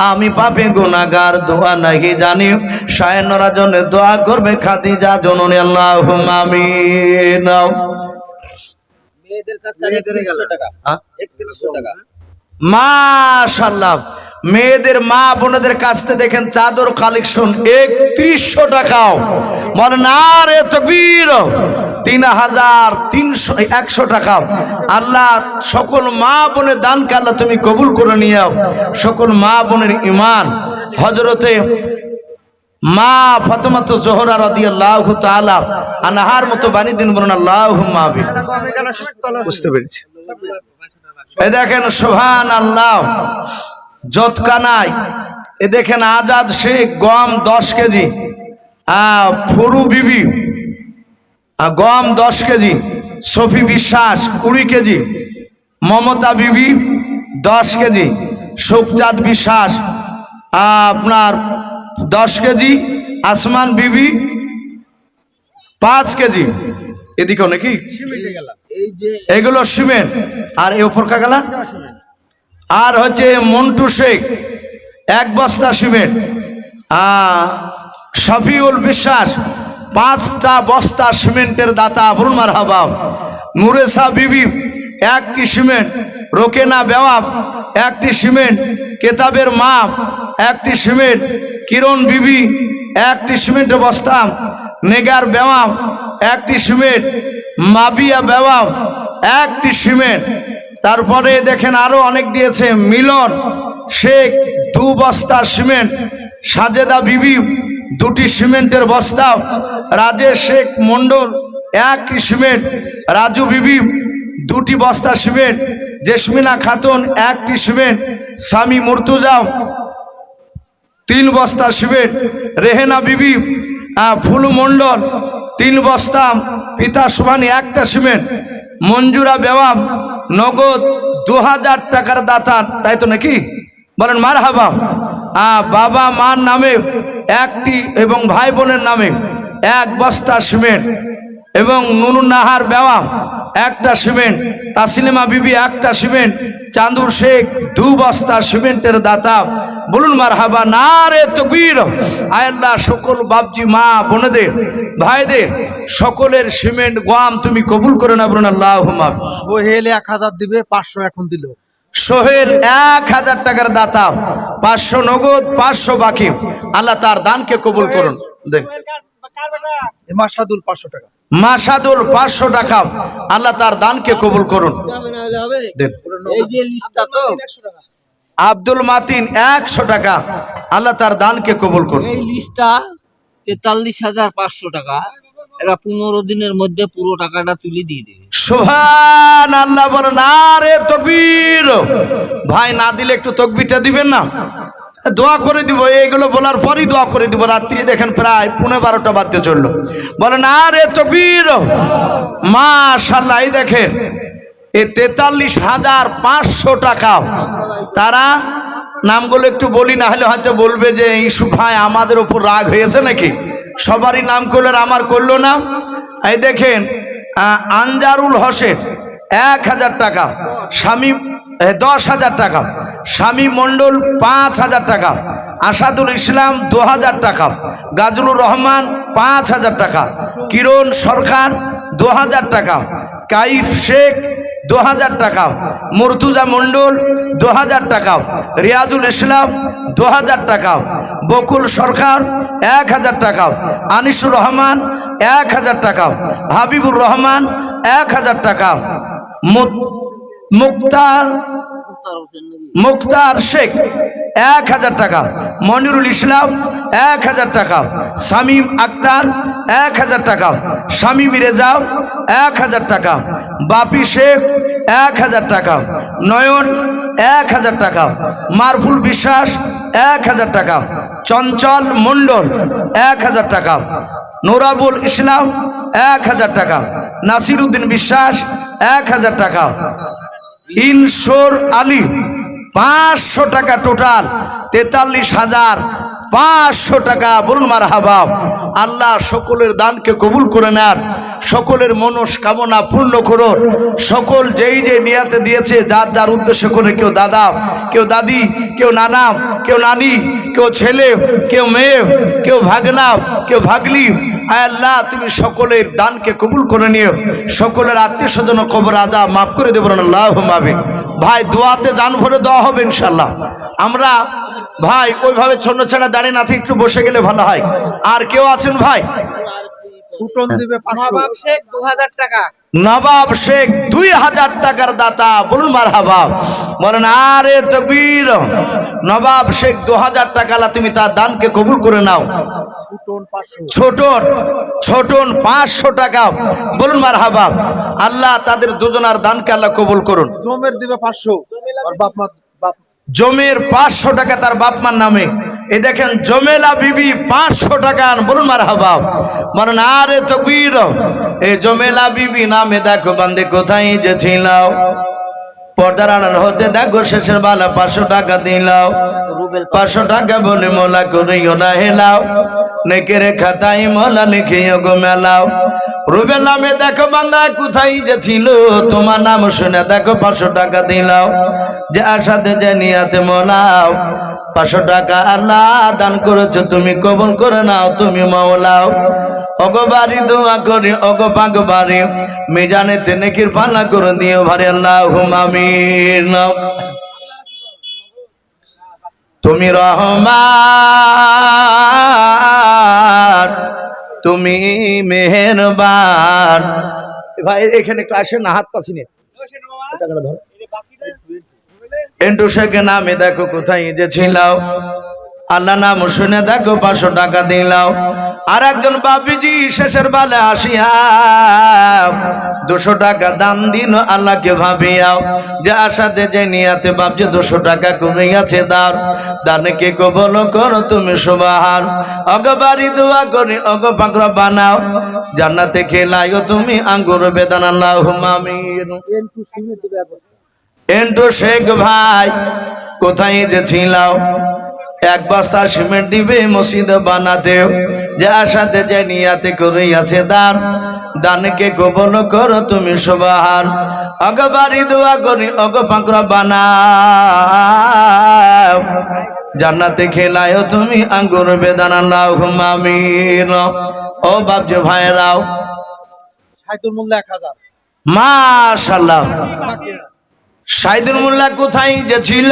আমি পাপে গুনাহগার দোয়া নাহি জানি, শায়নরা জন্য দোয়া করবে খাদিজা জননী আল্লাহুম্মা আমিন। মেয়েদের কাছ থেকে 3100 টাকা, 3100 টাকা। মাশাআল্লাহ, মেয়েদের মা বোনদের কাছ থেকে দেখেন চাদর কালেকশন 3100 টাকাও। বলেন আরে তাকবীর। 3300 টাকা। আল্লাহ সকল মা বোনের দানকে আল্লাহ তুমি কবুল করে নিও। সকল মা বোনের ঈমান হযরতে মা ফাতেমাতু জোহরা রাদিয়াল্লাহু তাআলা আনহার মতো বাণী দিন বলুন আল্লাহুম্মা আমিন। বুঝতে পেরেছি। এই দেখেন সুবহানাল্লাহ, জতকানাই এ দেখেন আজাদ শেখ গম 10 কেজি, ফুরু বিবি গম 10 কেজি, সফি বিশ্বাস 20 কেজি, মমতা বিবি 10 কেজি, সুখচাঁদ বিশ্বাস আপনার 10 কেজি, আসমান বিবি 5 কেজি। এদিকেও নাকি এগুলো সিমেন্ট। আর এ উপর কাগালা আর হচ্ছে মন্টু শেখ 1 বস্তা সিমেন্ট, শফিউল বিশ্বাস 5টা বস্তা সিমেন্টের দাতা বলুন মারহাবা। নুরেসা বিবি 1টি সিমেন্ট, রোকেনা বেওয়াব 1টি সিমেন্ট, কেতাবের মা 1টি সিমেন্ট, কিরণ বিবি 1টি সিমেন্টের বস্তা, নেগার বেওয়াব 1টি সিমেন্ট, মাবিয়া বেওয়াব 1টি সিমেন্ট। তারপরে দেখেন আরো অনেক দিয়েছে, মিলন শেখ 2 বস্তা সিমেন্ট, সাজেদা বিবি 2টি সিমেন্টের বস্তা, রাজেশ শেখ মন্ডল 1টি সিমেন্ট, রাজু বিবি 2টি বস্তা সিমেন্ট, জেসমিনা খাতুন 1টি সিমেন্ট, স্বামী মুর্তুজা 3 বস্তা সিমেন্ট, রেহেনা বিবি ফুলু মন্ডল 3 বস্তা, পিতা সুবানি 1টা সিমেন্ট, মঞ্জুরা বেওয়াম নগদ 2000 টাকার দাতা, তাই তো নাকি বলেন মারহাবা। বাবা মার নামে 1টি এবং ভাই বোনের নামে 1 বস্তা সিমেন্ট, এবং নুনুন নাহার বেওয়াম 1টা সিমেন্ট, তাসলিমা বিবি 1টা সিমেন্ট, চাঁদুর শেখ 2 বস্তা সিমেন্টের দাতা বলুন মারহাবা। নারে তাকবীর। আয় আল্লাহ সকল বাপজি মা বোনদের ভাইদের সকলের সিমেন্ট গোয়াম তুমি কবুল করে না বলুন আল্লাহুম্মা। সোহেল 1000 দিবে, 500 এখন দিল। সোহেল 1000 টাকার দাতা, 500 নগদ, 500 বাকি। আল্লাহ তার দানকে কবুল করুন। দেখ মাসাদুল 500 টাকা। মাসাদুল 500 টাকা, আল্লাহ তার দানকে কবুল করুন। দেন। এই যে লিস্টটা তো আব্দুল মাতিন 100 টাকা, আল্লাহ তার দানকে কবুল করুন। এই লিস্টটা 43,500 টাকা। এরা 15 দিনের মধ্যে পুরো টাকাটা তুলে দিয়ে দেবে। সুবহানাল্লাহ বলেন, আরে তাকবীর। ভাই না দিলে একটু তাকবীরটা দিবেন না? দোয়া করে দিব, এইগুলো বলার পরই দোয়া করে দিব। রাত্রি দেখেন প্রায় 12:15 বাজতে চললো। বলেন আরে তাকবীর। মাশাআল্লাহ, এই দেখেন এই 43,500 টাকা। তারা নামগুলো একটু বলি, না হলে হয়তো বলবে যে ইউসুফ ভাই আমাদের উপর রাগ হয়েছে নাকি, সবারই নাম করলো আর আমার করলো না। এই দেখেন আনজারুল হোসেন 1000 টাকা, শামীম 10,000 টাকা, শামীম মণ্ডল 5,000 টাকা, আসাদুল ইসলাম 2000 টাকা, গাজলুর রহমান 5,000 টাকা, কিরণ সরকার 2000 টাকা, কাইফ শেখ 2000 টাকা, মুর্তুজা মণ্ডল 2000 টাকা, রিয়াজুল ইসলাম 2000 টাকা, বকুল সরকার 1000 টাকা, আনিসুর রহমান 1000 টাকা, হাবিবুর রহমান 1000 টাকা, মুক্তার শেখ 1000 টাকা, মনিরুল ইসলাম 1000 টাকা, শামীম আক্তার 1000 টাকা, শামীম রেজাও 1000 টাকা, বাপি শেখ 1000 টাকা, নয়ন 1000 টাকা, মারফুল বিশ্বাস 1000 টাকা, চঞ্চল মণ্ডল 1000 টাকা, নোরাবুল ইসলাম 1000 টাকা, নাসির উদ্দিন বিশ্বাস 1000 টাকা, ইনসোর আলী 500 টাকা। টোটাল 43,500 টাকা। বলুন মারহাবা। আল্লাহ সকলের দানকে কবুল করে নেন, সকলের মনস্কামনা পূর্ণ করুন। সকল যেই যে নিয়াতে দিয়েছে যার যার উদ্দেশ্য করে, কেউ দাদা, কেউ দাদি, কেউ নানা, কেউ নানি, কেউ ছেলে, কেউ মেয়ে, কেউ ভাগনা, কেউ ভাগলি। আল্লাহ তুমি সকলের দানকে কবুল করে নিও, সকলের আত্মীয় স্বজন কবর আযাব মাফ করে দেবেন। আল্লাহুম্মা আমিন। ভাই দোয়াতে জান ভরে দেওয়া হবে ইনশাল্লাহ। আমরা ভাই ওইভাবে ছন্ন ছাড়া দাঁড়িয়ে না থেকে একটু বসে গেলে ভালো হয়। আর কেউ আছেন ভাই? সুটন দিবে 500। নবাব শেখ 2000 টাকা। নবাব শেখ 2000 টাকার দাতা। বলুন মারহাবা। বলেন আরে তাকবীর। নবাব শেখ 2000 টাকা, আল্লাহ তুমি তার দানকে কবুল করে নাও। সুটন 500। ছোটন 500 টাকা। বলুন মারহাবা। আল্লাহ তাদের দুজনার দানকে আল্লাহ কবুল করুন। জমের দিবে 500। আর বাপ মা জমের 500 টাকা তার বাপ মার নামে। এই দেখেন জমেলা বিবি 500 টাকা। বলুন মারহাবা। বলেন আরে তাকবীর। এই জমেলা বিবি নামে দেখো বান্দে কোথায় যে ছিলাও, পর্দার আড়াল হতে দেখো শেষের বেলা 500 টাকা দিলাও। 500 টাকা বলে মোলা করিও না হেলাও, নেকের খাতায় মোলা লিখিও গো মেলাও। রুবেল নামে দেখো বান্দা কোথায় যে ছিল, তোমার নাম শুনে দেখো 500 টাকা দিলাও। যে আশাতে যে নিয়াতে মোলাও, 500 টাকা আল্লাহ দান করেছো, তুমি কবুল করে নাও তুমি মাওলাও। ওগো বাড়ি দোয়া করি, ওগো পাক বাড়ি মিজানেতে নেকির পাল্লা করে দিও ভারে। আল্লাহুম্মা আমিন। তুমি রহমান, তুমি মেহেরবান। ভাই এখানে একটু আসেন না, হাত পাচ্ছি না। এন্টু শেখ নামে দেখো কোথায় যে ছিলাও, আল্লাহ নাম শুনে দেখো 500 টাকা দিলাও। আর একজন বাপিজি শেষের বেলা আসিয়া 200 টাকা দান দিন আল্লাহকে ভাবিয়াও। যে আশাতে যে নিয়াতে বাপ যে 200 টাকা কমে গেছে দার, দানকে কবুল করো তুমি সুবহান। অগ বাড়ি দোয়া করি, অগ পাকড়া বানাও, জান্নাতে খেলাইও তুমি আঙ্গুর বেদান। আল্লাহুম্মা আমিন। এন্টু শেখ ভাই কোথায় যে ছিলাও, 1 বস্তা সিমেন্ট দিবে মসজিদ বানাতে। যে আশাতে যে নিয়াতে করিয়াছে দান, দানকে কবুল করো তুমি সুবহান। অগ বাড়ি দোয়া করি, অগ পাকড়া বানাও, জান্নাতে খেলায়ও তুমি আঙ্গুর বেদান। আল্লাহুম্মা আমিন। ও বাপজি ভাইরাও, সাইদুল মোল্লা 1000। মাশাআল্লাহ। সাইদুল মোল্লা কোথায় যে ছিল,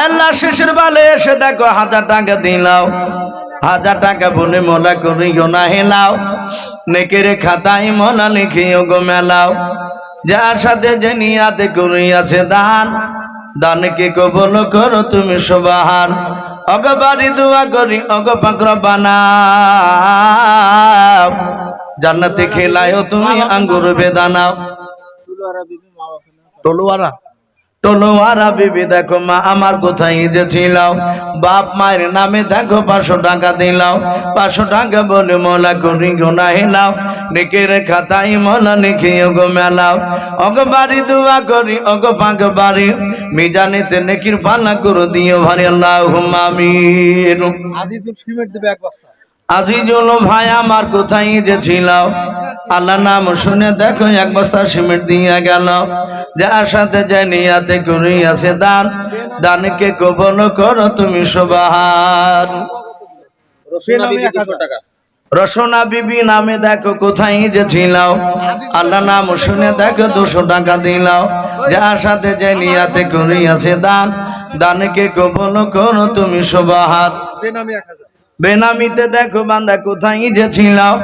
আল্লাহ শেষের বেলে এসে দেখো 1000 টাকা দিলাও, 1000 টাকা বলে মোলা করিও না হেলাও, নেকের খাতায় মোলা লিখিও গো মেলাও, যার সাথে যে নিয়াতে করিয়াছে দান, দানকে কবুল করো তুমি সুবহান। অগবারি দোয়া করি অগ পাক রব্বানা, জান্নাতে খেলায়ও তুমি আঙ্গুর বেদানাও। তলোয়ারা বিবি দেখো মা আমার কোথায় যে ছিলাও, বাপ মায়ের নামে দেখো 500 টাকা দিলাও, 500 টাকা বলে মোলা করি গোনা হেলাও, নেকের খাতায় মোলা লিখিও গো মেলাও, অগ বাড়ি দোয়া করি অগ পাক বাড়ি, মিজানেতে নেকির পাল্লা করে দিও ভারি আল্লাহুম্মা আমিন। আজিজুল ভাই আমার কোথায় যে ছিলাও, আল্লাহ নাম শুনে দেখো 1 বস্তা সিমেন্ট দিয়ে গেল, যার সাথে যে নিয়াতে করিয়াছে দান, দানকে কবুল করো তুমি সুবহান। রসনা বিবি নামে দেখো কোথায় যে ছিলাও, আল্লাহ নাম শুনে দেখো 200 টাকা দিলাও, যার সাথে যে নিয়াতে করিয়াছে দান, দানকে কবুল করো তুমি সুবহান। বেনামিতে দেখো বান্দা কোথায় যে ছিলাও,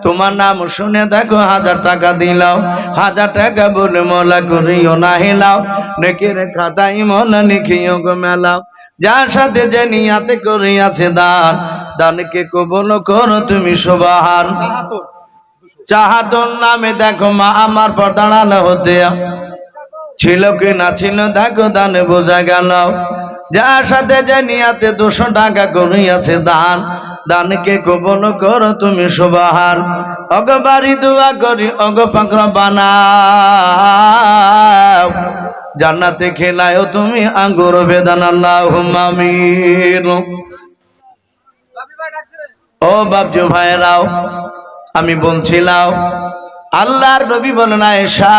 তোমার নাম শুনে দেখো 1000 টাকা দিলাও, 1000 টাকা বলে মোলা করিও না হেলাও, নেকের খাতায় মোলা লিখিও গো মেলাও, যার সাথে যে নিয়াতে করিয়াছে দান, দানকে কবুল করো তুমি সুবহান। চাহাতন নামে দেখো মা আমার পর্দাড়ানো হতে ছিল কি না ছিল দেখো দানে বোঝা গেল, যার সাথে যে নিয়াতে 200 টাকা করিয়াছে দান, দানকে কবুল করো তুমি সুবহান। অগ বাড়ি দোয়া করি অগ পাক রব্বানা, জান্নাতে খেলায়ও তুমি আঙ্গুর বেদানা আল্লাহুম্মা আমিন। ও বাপজু ভাইরাও, আমি বলছিলাম আল্লাহর নবী বলেন আয়েশা,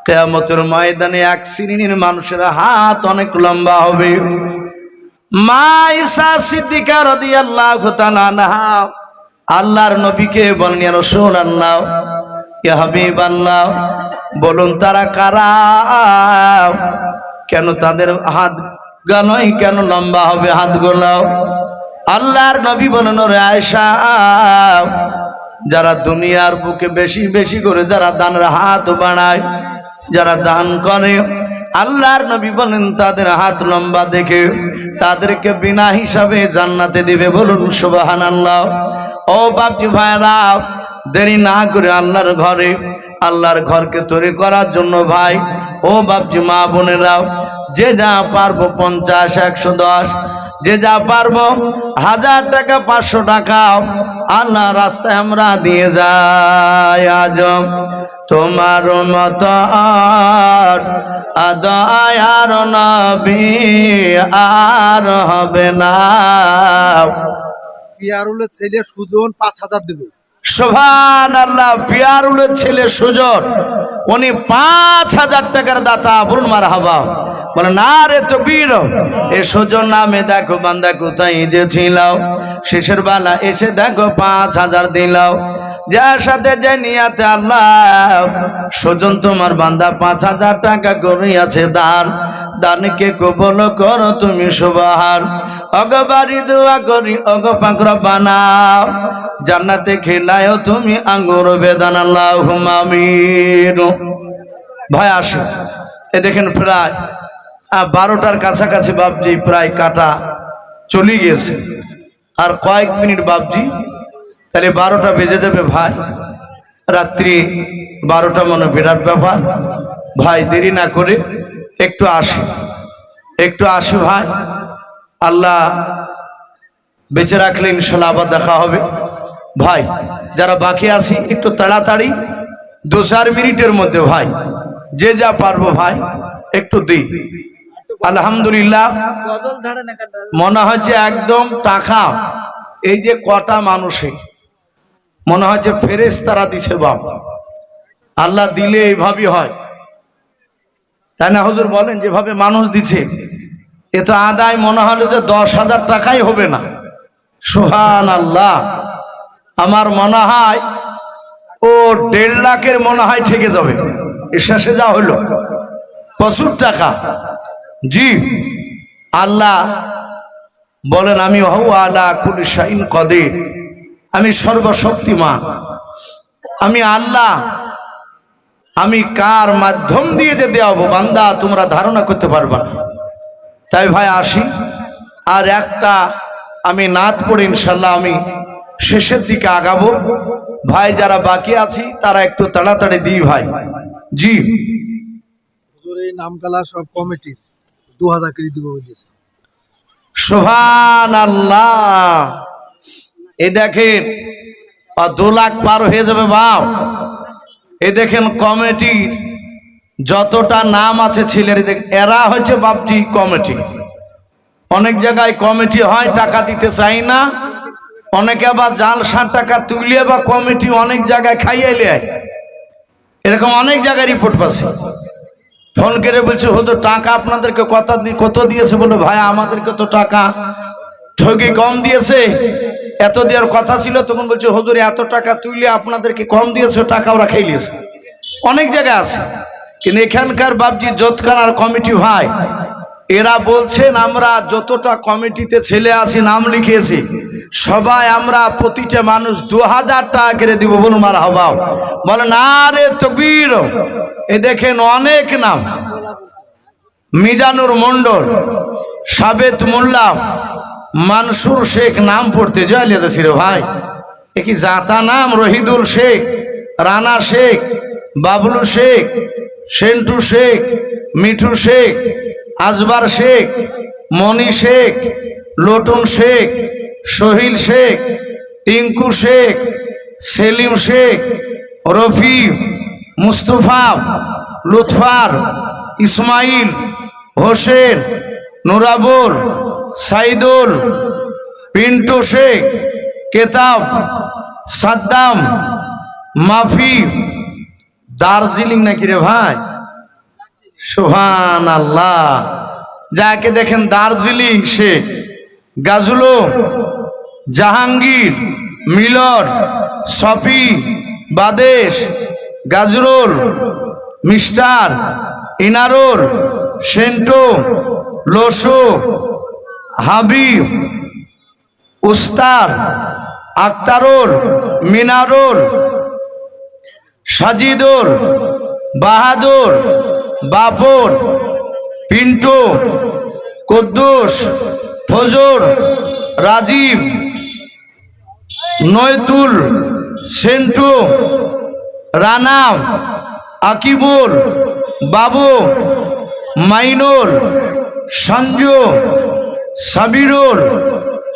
কিয়ামতের ময়দানে 1 শ্রেণীর মানুষের হাত অনেক লম্বা হবে। মা ঈসা সিদ্দিকা রাদিয়াল্লাহু তাআলা আনহা আল্লাহর নবীকে বলেন ইয়া রাসূলুল্লাহ, ইয়া হাবিবাল্লাহ, বলুন তারা কারা, কেন তাদের হাত গানই কেন লম্বা হবে হাতগুলো? আল্লাহর নবী বলেন ওরে আয়েশা, যারা দুনিয়ার বুকে বেশি বেশি করে যারা দানের হাত বাড়ায়, যারা দান করে, আল্লাহর নবী বলেন তাদের হাত লম্বা দেখে তাদেরকে বিনা হিসাবে জান্নাতে দিবে। বলুন সুবহানাল্লাহ। ও বাপজি ভাইরা, দেরি না করে আল্লাহর ঘরকে তৈরি করার জন্য ভাই ও বাপজি মা বোনেরাও, যে যা পারবো 50, 110, যে যা পারবো 1000 টাকা 500 টাকা আল্লাহ রাস্তায় আমরা দিয়ে যাই। আজ তোমার মত আদয়ার নবী আর হবে না। পিয়ারুলের ছেলে সুজন 5000 দেবে। সুবহানাল্লাহ। পিয়ারুলের ছেলে সুজন, উনি 5000 টাকার দাতা। বলুন মারহাবা। বলে না রে তকবীর। এ সুজন নামে দেখো বান্দা কোথায় যে ছিলাও, শেষের বেলা এসে দেখো 5000 দিলাও, যার সাথে যে নিয়াতে আল্লাহ সুজন তোমার বান্দা 5000 টাকা করিয়াছে দান, দানকে কবুল করো তুমি সুবহান। অগ বাড়ি দোয়া করি অগ পাক রব্বানা, জান্নাতে খেলায়ও তুমি আঙ্গুর বেদানা আল্লাহুম্মা আমিন। ভাই আসো, এ দেখেন প্রায় 12টার কাছাকাছি বাপজি, প্রায় কাটা চলে গিয়েছে, আর কয়েক মিনিট বাপজি, তাহলে 12টা বেজে যাবে ভাই। রাত্রি 12টা মনে বিরাট ব্যাপার ভাই। দেরি না করে একটু আসি ভাই। আল্লাহ বেঁচে রাখলে ইনশাল্লাহ আবার দেখা হবে ভাই। যারা বাকি আছি একটু তাড়াতাড়ি 2-4 মিনিটের মধ্যে ভাই, যে যা পারবো ভাই একটু দিই। আলহামদুলিল্লাহ, মনে হচ্ছে একদম টাকা এই যে কটা মানুষে মনে হচ্ছে ফেরেশতারা দিছে বাপ। আল্লাহ দিলে এইভাবে হয়, তাই না হুজুর? বলেন যেভাবে মানুষ দিছে, এ তো আদায় মনে হলো যে 10,000 টাকাই হবে না। সুবহানাল্লাহ। আমার মনে হয় ও 1.5 লাখের মনে হয় ঠেকে যাবে। শেষে যা হলো প্রচুর টাকা। জি, আল্লাহ বলেন আমি হউ আলা কুল্লি শাইইন কদির, আমি সর্বশক্তিমান, আমি আল্লাহ। আমি কার মাধ্যম দিয়ে যে দেওয়াবো বান্দা তোমরা ধারণা করতে পারবে না। তাই ভাই আসি, আর একটা আমি নাত পড়ে ইনশাল্লাহ আমি শেষের দিকে আগাবো। ভাই যারা বাকি আছি তারা একটু তাড়াতাড়ি দিই ভাই। জি, হুজুর এই নামকালা সব কমিটির 2000 করে দিব বলেছে। সুবহানাল্লাহ। এই দেখেন 2 লাখ পার হয়ে যাবে বাপ। এই দেখেন কমিটির যতটা নাম আছে ছেলের, এরা হচ্ছে বাপজি কমিটি। অনেক জায়গায় কমিটি হয় টাকা দিতে চাই না, অনেকে আবার জালসা টাকা তুলে বা কমিটি অনেক জায়গায় খাইয়ে নেয়। এরকম অনেক জায়গায় রিপোর্ট পাচ্ছে। ফোন করে বলছে হুজুর টাকা আপনাদেরকে কত দিয়েছে? বলে ভাই আমাদেরকে তো টাকা ঠকি কম দিয়েছে, এত দেওয়ার কথা ছিল। তখন বলছে হুজুর এত টাকা তুলে আপনাদেরকে কম দিয়েছে, টাকা ওরা খেয়ে নিয়েছে। অনেক জায়গায় আছে, কিন্তু এখানকার বাপজি জোতখানার কমিটি ভাই এরা বলছেন আমরা যতটা কমিটিতে ছেলে আছি নাম লিখিয়েছি সবাই আমরা প্রতিটা মানুষ 2000 টাকা করে দিব। বলুন মারহাবা, বলেন আরে তাকবীর। এ দেখেন অনেক নাম, মিজানুর মন্ডল, সাবেত মোল্লা, মানসুর শেখ নাম পড়তে জয়লিয়া যাচ্ছি রে ভাই। এ কি জাতা নাম? রহিদুল শেখ, রানা শেখ, বাবলু শেখ, সেন্টু শেখ, মিঠু শেখ, আজবার শেখ, মনি শেখ, লোটন শেখ, সোহিল শেখ, টিঙ্কু শেখ, সেলিম শেখ, রফি, মুস্তফা, লুৎফার, ইসমাইল, হোসেন, নুরাবুল, সাইদুল, পিন্টু শেখ, কেতাব, সাদ্দাম, মাফি, দার্জিলিং নাকি রে ভাই? সুবহানাল্লাহ। যাকে দেখেন দার্জিলিং শেখ, গাজুলো, জাহাঙ্গীর, মিলর, সফি, বাদেশ, গাজরুল, মিস্টার, ইনারুল, সেন্টো, লোসো, হাবিব, উস্তার, আক্তারুল, মিনারুল, সাজিদুল, বাহাদুর, বাপর, পিন্টু, কুদ্দুস, ফজর, রাজীব, নয়তুল, সেন্টু, রানা, আকিবুল, বাবু, মাইনুল, সঞ্জু, সাবিরুল,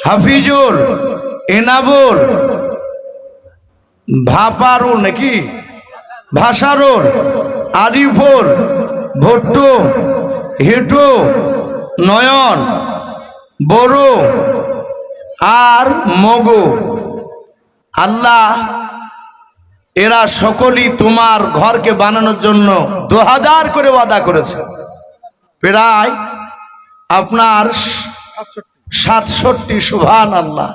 হাফিজুল, এনাবুল, ভাপারুল নাকি ভাষারুল, আরিফুল, ভট্টু, হিটু, নয়ন, বড়ু আর মগু। আল্লাহ এরা সকলেই তোমার ঘরকে বানানোর জন্য 2000 করে ওয়াদা করেছে। প্রায় আপনার 67, সুবহানাল্লাহ,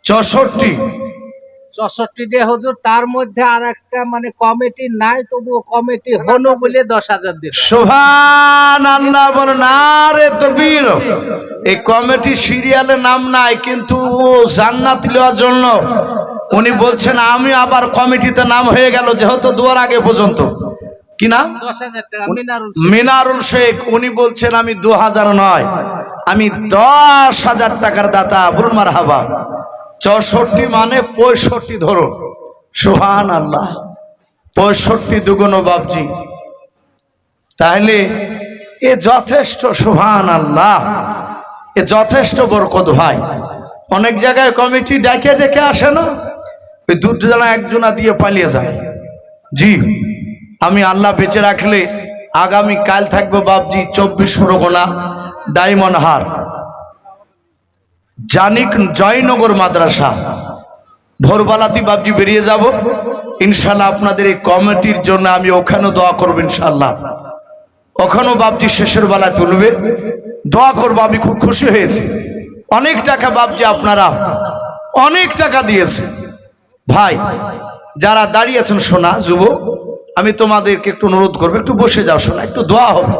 64 দিয়ে হুজুর, তার মধ্যে আর একটা মানে কমিটি নাই, তবুও কমিটি হলো বলে 10,000 দিল। সুবহানাল্লাহ, বলেন আরে তাকবীর। এই কমিটি সিরিয়ালে নাম নাই, কিন্তু জান্নাত লওয়ার জন্য উনি বলছেন আমি আবার কমিটিতে নাম হয়ে গেল, যেহেতু দুয়ার আগে পর্যন্ত কি নাম 10,000 টাকা মিনারুল শেখ। উনি বলছেন আমি 2000 নয়, আমি 10,000 টাকার দাতা। বলুন মারহাবা। 64 মানে 65 ধরো। সুবহানাল্লাহ, 65 দুগুণ বাপজি। তাহলে এ যথেষ্ট। সুবহানাল্লাহ, এ যথেষ্ট বরকত ভাই। অনেক জায়গায় কমিটি ডেকে ডেকে আসে না, ওই 2 জনা 1 জনা দিয়ে পালিয়ে যায়। জি, আমি আল্লাহ বেঁচে রাখলে আগামী কাল থাকবো বাপজি 24 পরগনা ডায়মন্ড হার জানিক জয়নগর মাদ্রাসা। ভোরবেলাতেই বাপজি বেরিয়ে যাব ইনশাল্লাহ। আপনাদের এই কমিটির জন্য আমি ওখানেও দোয়া করবো ইনশাল্লাহ। ওখানেও বাপজি শেষের বেলায় তুলবে, দোয়া করবো। আমি খুব খুশি হয়েছি। অনেক টাকা বাপজি আপনারা অনেক টাকা দিয়েছে ভাই। যারা দাঁড়িয়েছেন সোনা যুবক, আমি তোমাদেরকে একটু অনুরোধ করবো, একটু বসে যাও, শোনা একটু দোয়া হবে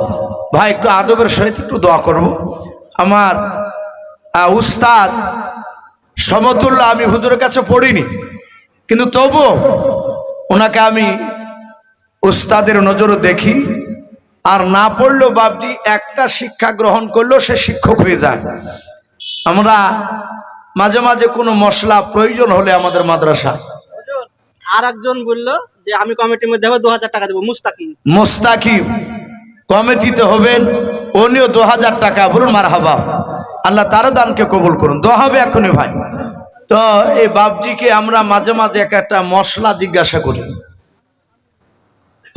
ভাই, একটু আদবের সহিত একটু দোয়া করব। আমার উস্তাদ সমতুল্য আমি হুজুরের কাছে পড়িনি, কিন্তু তবু ওনাকে আমি উস্তাদের নজরও দেখি। আর না পড়লেও বাপজি একটা শিক্ষা গ্রহণ করলেও সে শিক্ষক হয়ে যায়। আমরা মাঝে মাঝে কোনো মশলা প্রয়োজন হলে আমাদের মাদ্রাসায় আর একজন বললো যে আমি কমিটির মধ্যে হবে 2000 টাকা দেবো, মুস্তাকিম কমিটিতে হবেন, উনিও 2000 টাকা, বলুন মারহাবা, আল্লাহ তারও দানকে কবুল করুন, দোয়া হবে এখনই ভাই। তো এই বাপজিকে আমরা মাঝে মাঝে একটা মশলা জিজ্ঞাসা করি,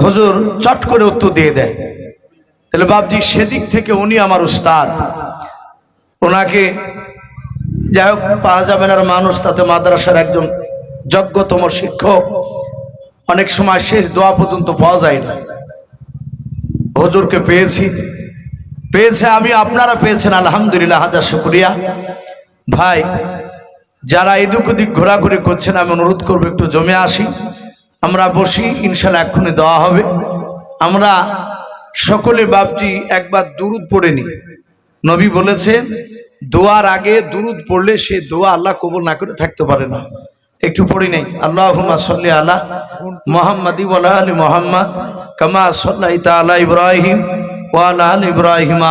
হুজুর চট করে উত্তর দিয়ে দেয়। তাহলে বাপজি সেদিক থেকে উনি আমার উস্তাদ, ওনাকে যাই হোক পাওয়া যাবে না মানুষ, তাতে মাদ্রাসার একজন যোগ্যতম শিক্ষক, অনেক সময় শেষ দোয়া পর্যন্ত পাওয়া যায় না। হুজুরকে পেয়েছে আমি, আপনারা পেয়েছেন, আলহামদুলিল্লাহ, হাজার শুকরিয়া। ভাই যারা এদিক ওদিক ঘোরাঘুরি করছেন, আমি অনুরোধ করবো একটু জমে আসি, আমরা বসি, ইনশাল্লাহ এক্ষুনি দেওয়া হবে। আমরা সকলে বাপজি একবার দুরুদ পড়ে নি। নবী বলেছেন দোয়ার আগে দুরুদ পড়লে সে দোয়া আল্লাহ কবুল না করে থাকতে পারে না। একটু পড়ি নেই, আল্লাহুম্মা সাল্লি আলা মুহাম্মাদি ওয়া আলা আলি মুহাম্মাদ কামা সাল্লাইতা আলা ইব্রাহিম ওয়া আলা আলি ইব্রাহিম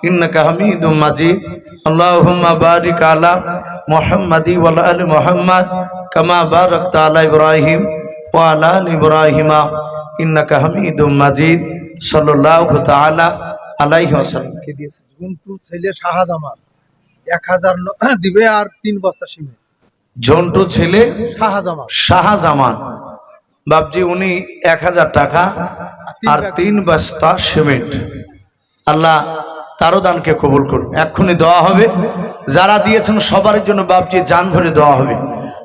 ইন্নাকা হামিদুম মাজিদ। আল্লাহুম্মা বারিক আলা মুহাম্মাদি ওয়া আলা আলি মুহাম্মাদ কামা বারাকতা আলা ইব্রাহিম ওয়া আলা আলি ইব্রাহিম ইন্নাকা হামিদুম মাজিদ। সাল্লাল্লাহু তাআলা আলাইহি ওয়াসাল্লাম। কে দিয়েছে? ঝন্টুর ছেলে শাহজামান 1000 দিবে আর 3 বস্তা সিমেন্ট। ঝন্টু ছেলে শাহজামান বাপজি, উনি 1000 টাকা আর 3 বস্তা সিমেন্ট। আল্লাহ তারও দানকে কবুল করুন। এক্ষুনি দেওয়া হবে, যারা দিয়েছেন সবার জন্য বাপজি জান ভরে দেওয়া হবে।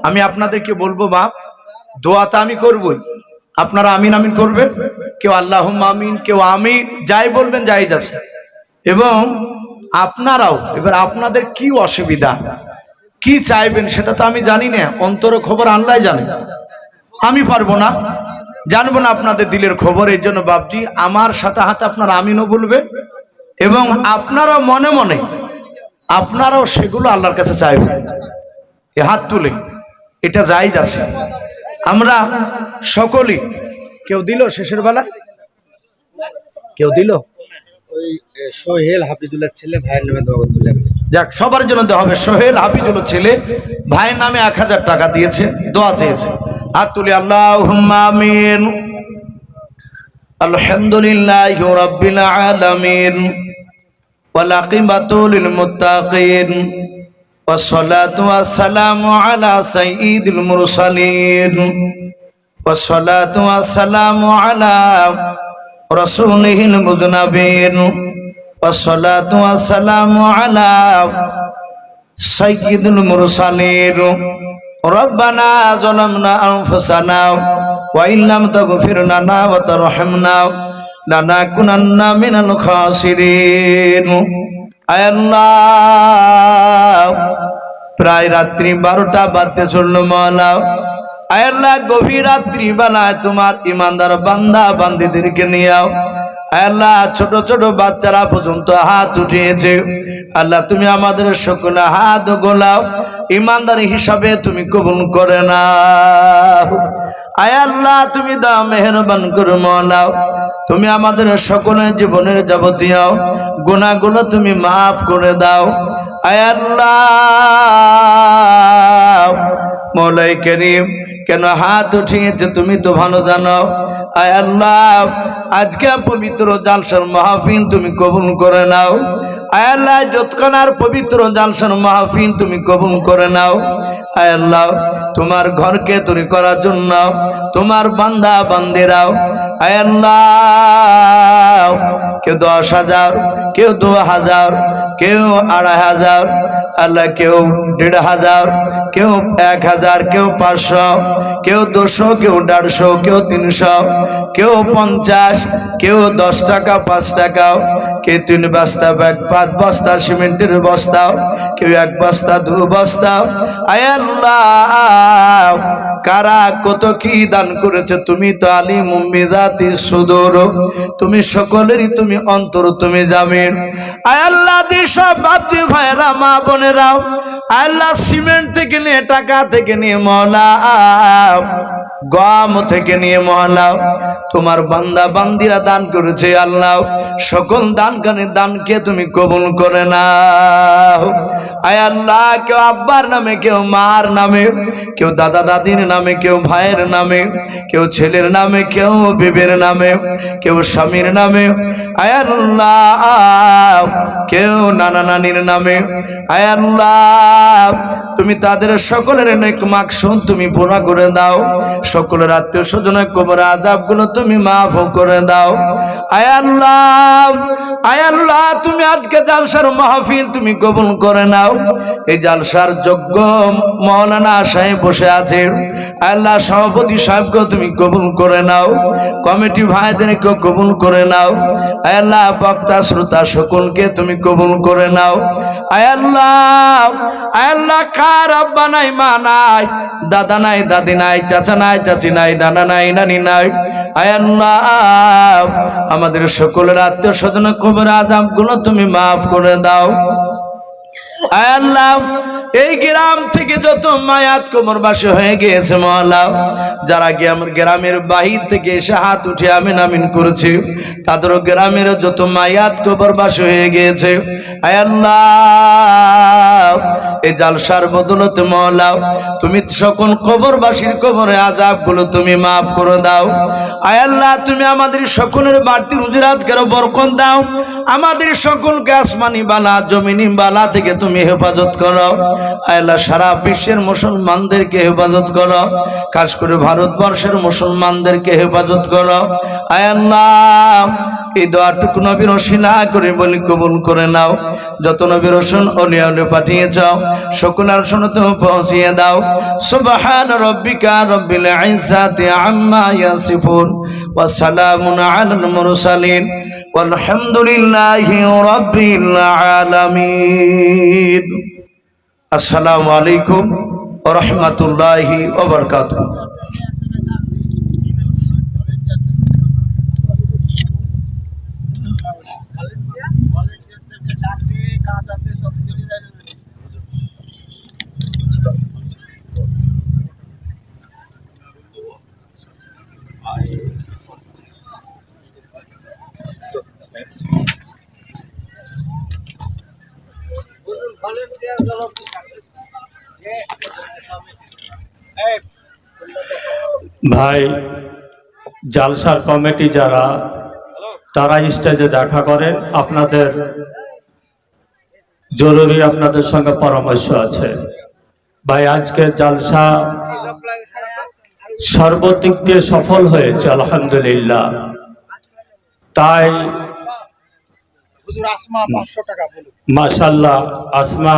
আমি আপনাদেরকে বলবো বাপ, দোয়াটা আমি করবই, আপনারা আমিন আমিন করবেন, কেউ আল্লাহুম্মা আমিন, কেউ আমিন, যাই বলবেন জায়েজ আছে। এবং আপনারাও এবার আপনাদের কি অসুবিধা, কি চাইবেন সেটা তো আমি জানি না, অন্তর খবর আল্লাহ জানে, আমি পারবো না, জানবো না আপনাদের দিলের খবর। এই জন্য বাপজি আমার সাথে হাতে আপনারা আমিনও বলবেন, এবং আপনারাও মনে মনে আপনারাও সেগুলো আল্লাহর কাছে চাইবেন, এ হাত তুলে, এটা জায়েজ আছে। আমরা সকলেই, কেউ দিল শেষের বেলা, কেউ দিল, ওই সোহেল হাফিজুল্লাহ ছেলে ভাইয়ের নামে দোয়া করতে লাগবে। যাক সবার জন্য দেওয়া হবে। সোহেল হাফিজুল ছেলে ভাইয়ের নামে 1000 টাকা দিয়েছে, দোয়া চেয়েছে, হাত তুলি, আল্লাহুম্মা আমিন। আলহামদুলিল্লাহি রাব্বিল আলামিন ওয়াল আকিবাতু লিল মুত্তাকিন ওয়াস সালাতু ওয়াস সালামু আলা সাইয়্যিদিল মুরসালিন ওয়াস সালাতু ওয়াস সালামু আলা রাসূলিল মুজনাবিন ওয়াস সালাতু ওয়াস সালামু আলা সাইয়্যিদিল মুরসালিন। রব্বানা যালামনা আনফুসানা ওয়া ইল্লাম তাগফির লানা ওয়া তারহামনা লানাকুনান্না মিনাল খাসিরিন। আয় আল্লাহ, প্রায় রাত্রি 12টা বাজতে চললো মওলা। আয় আল্লাহ, গভীর রাত্রি বেলায় তোমার ইমানদার বান্দা বান্দীদেরকে নিয়াও। আল্লাহ, ছোট ছোট বাচ্চারা পর্যন্ত হাত উঠিয়েছে, আল্লাহ তুমি আমাদের সকলে হাত গোলাও, ইমানদার হিসাবে তুমি কবুল করে নাও। আয় আল্লাহ, তুমি দাও মেহেরবান করে মওলাও, তুমি আমাদের সকলের জীবনের যাবতীয় গুনাহগুলো তুমি মাফ করে দাও। আয় আল্লাহ, মওলাই করিম, কেন হাত উঠিয়েছে তুমি তো ভালো জানো। আয় আল্লাহ, আজকে পবিত্র জালসার মাহফিল তুমি কবুল করে নাও। আয় আল্লাহ, যতক্ষণার পবিত্র জালসার মাহফিল তুমি কবুল করে নাও। আয় আল্লাহ, তোমার ঘরকে তৈরি করার জন্য তোমার বান্দা বান্দিরাও, আয় আল্লাহ, কেউ 10,000, কেউ 2,000, কেউ 2,500, আল্লাহ কেউ 1,500, কেউ 1,000, কেউ 500, কেউ 200, কেউ 150, কেউ 300, কেউ 50, কেউ 10 টাকা 5 টাকা, কেউ 3 বস্তা 5 বস্তা সিমেন্টের বস্তা, কেউ 1 বস্তা 2 বস্তা। আয় আল্লাহ, কারা কত কি দান করেছে, তুমি তো আলিমুম বিযাতি সুদূর, তুমি সকলেরই তুমি অন্তর, তুমি জামিন। আয় আল্লাহ, যে সব বাপজি ভাইরা মা বোনেরা আল্লাহ সিমেন্ট থেকে নিয়ে, টাকা থেকে নিয়ে মওলা, গম থেকে নিয়ে মওলা তোমার বান্দা বান্দিরা দান করেছে আল্লাহ, সকল দানকে তুমি কবুল করে নাও। আয় আল্লাহ, কেউ আব্বার নামে, কেউ মার নামে, কেউ দাদা দাদির নামে, কেউ ভাইয়ের নামে, কেউ ছেলের নামে, কেউ বিবির নামে, কেউ স্বামীর নামে, আয় আল্লাহ কেউ নানা নানির নামে, আয় আল্লাহ তুমি তাদের সকলের নেক মাকসুদ তুমি পুরা করে দাও, সকলের আত্মীয় স্বজনের কবর আযাবগুলো তুমি মাফ করে দাও। আয় আল্লাহ, আয় আল্লাহ তুমি আজকে জালসার মাহফিল তুমি কবুল করে নাও। এই জালসার যোগ্য মাওলানা সাহেব বসে আছে, আল্লাহ সভাপতি সাহেবকে তুমি কবুল করে নাও, কমিটি ভাইদেরকে কবুল করে নাও, আয় আল্লাহ বক্তা শ্রোতা সকলকে তুমি কবুল করে নাও। আয় আল্লাহ, আয় আল্লাহ কার আব্বা নাই, মা নাই, দাদা নাই, দাদি নাই, চাচা নাই, চাচি নাই, নানা নাই, নানি নাই, আয় আল্লাহ আমাদের সকলের আত্মীয় স্বজন কবর আযাবগুলো তুমি মাফ করে দাও। আয় আল্লাহ এই গ্রাম থেকে যত মায়াত কবরবাসী হয়ে গিয়েছে মওলা, যারা গ্রামের বাহির থেকে এসে হাত উঠে আমিন আমিন করেছে, তাদের গ্রামের যত মায়াত কবরবাসী হয়ে গিয়েছে, আয় আল্লাহ এই জালসার বদলতে মওলা তুমি সকল কবরবাসীর কবরে আযাবগুলো তুমি মাফ করে দাও। আয় আল্লাহ তুমি আমাদের সকলের বাড়তি রুজি রোজগারে বরকত দাও, আমাদের সকলকে আসমানি বালা জমিনি বালা থেকে তুমি হেফাজত করো। আয় আল্লাহ সারা বিশ্বের মুসলমানদেরকে হেফাজত করো, খাস করে ভারতবর্ষের মুসলমানদেরকে হেফাজত করো। আয় আল্লাহ এই দোয়াটুকু নবীর ওসিলা করে বলি কবুল করে নাও। যত নবী রাসূল ওলিয়া পাঠিয়েছ সকলের শুনতে পৌঁছিয়ে দাও। সুবহান রাব্বিকা রাব্বিল ইজ্জাতি আম্মা ইয়াসিফুন ওয়া সালামুন আলাল মুরসালিন ওয়ালহামদুলিল্লাহি রাব্বিল আলামিন। আসসালামু আলাইকুম ওয়া রাহমাতুল্লাহি ওয়া বারাকাতুহু। ভাই জালসার কমিটি যারা, তারা স্টেজে দেখা করেন, আপনাদের জরুরি আপনাদের সঙ্গে পরামর্শ আছে। ভাই আজকে জালসা সর্বদিক দিয়ে সফল হয়েছে আলহামদুলিল্লাহ। তাই মাশাআল্লাহ আসমা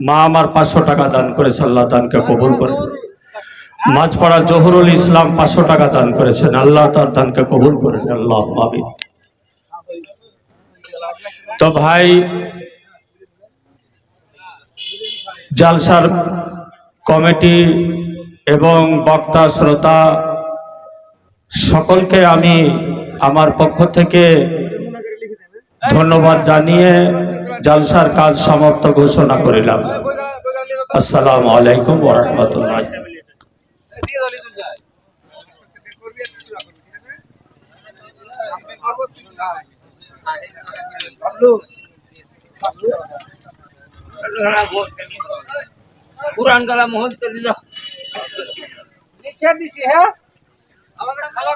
মা আমার 500 টাকা দান করেছে, আল্লাহ দানকে কবুল করে। মাঝপাড়া জহুরুল ইসলাম 500 টাকা দান করেছেন, আল্লাহ তার দানকে কবুল করেন, আল্লাহ আমিন। তো ভাই জালসার কমিটি এবং বক্তা শ্রোতা সকলকে আমি আমার পক্ষ থেকে ধন্যবাদ জানিয়ে জালসার কাজ সমাপ্ত ঘোষণা করিলাম। আসসালামু আলাইকুম ওয়া রাহমাতুল্লাহ। পুরান গালা মোহন লিখে দিছি, হ্যাঁ আমাদের খালা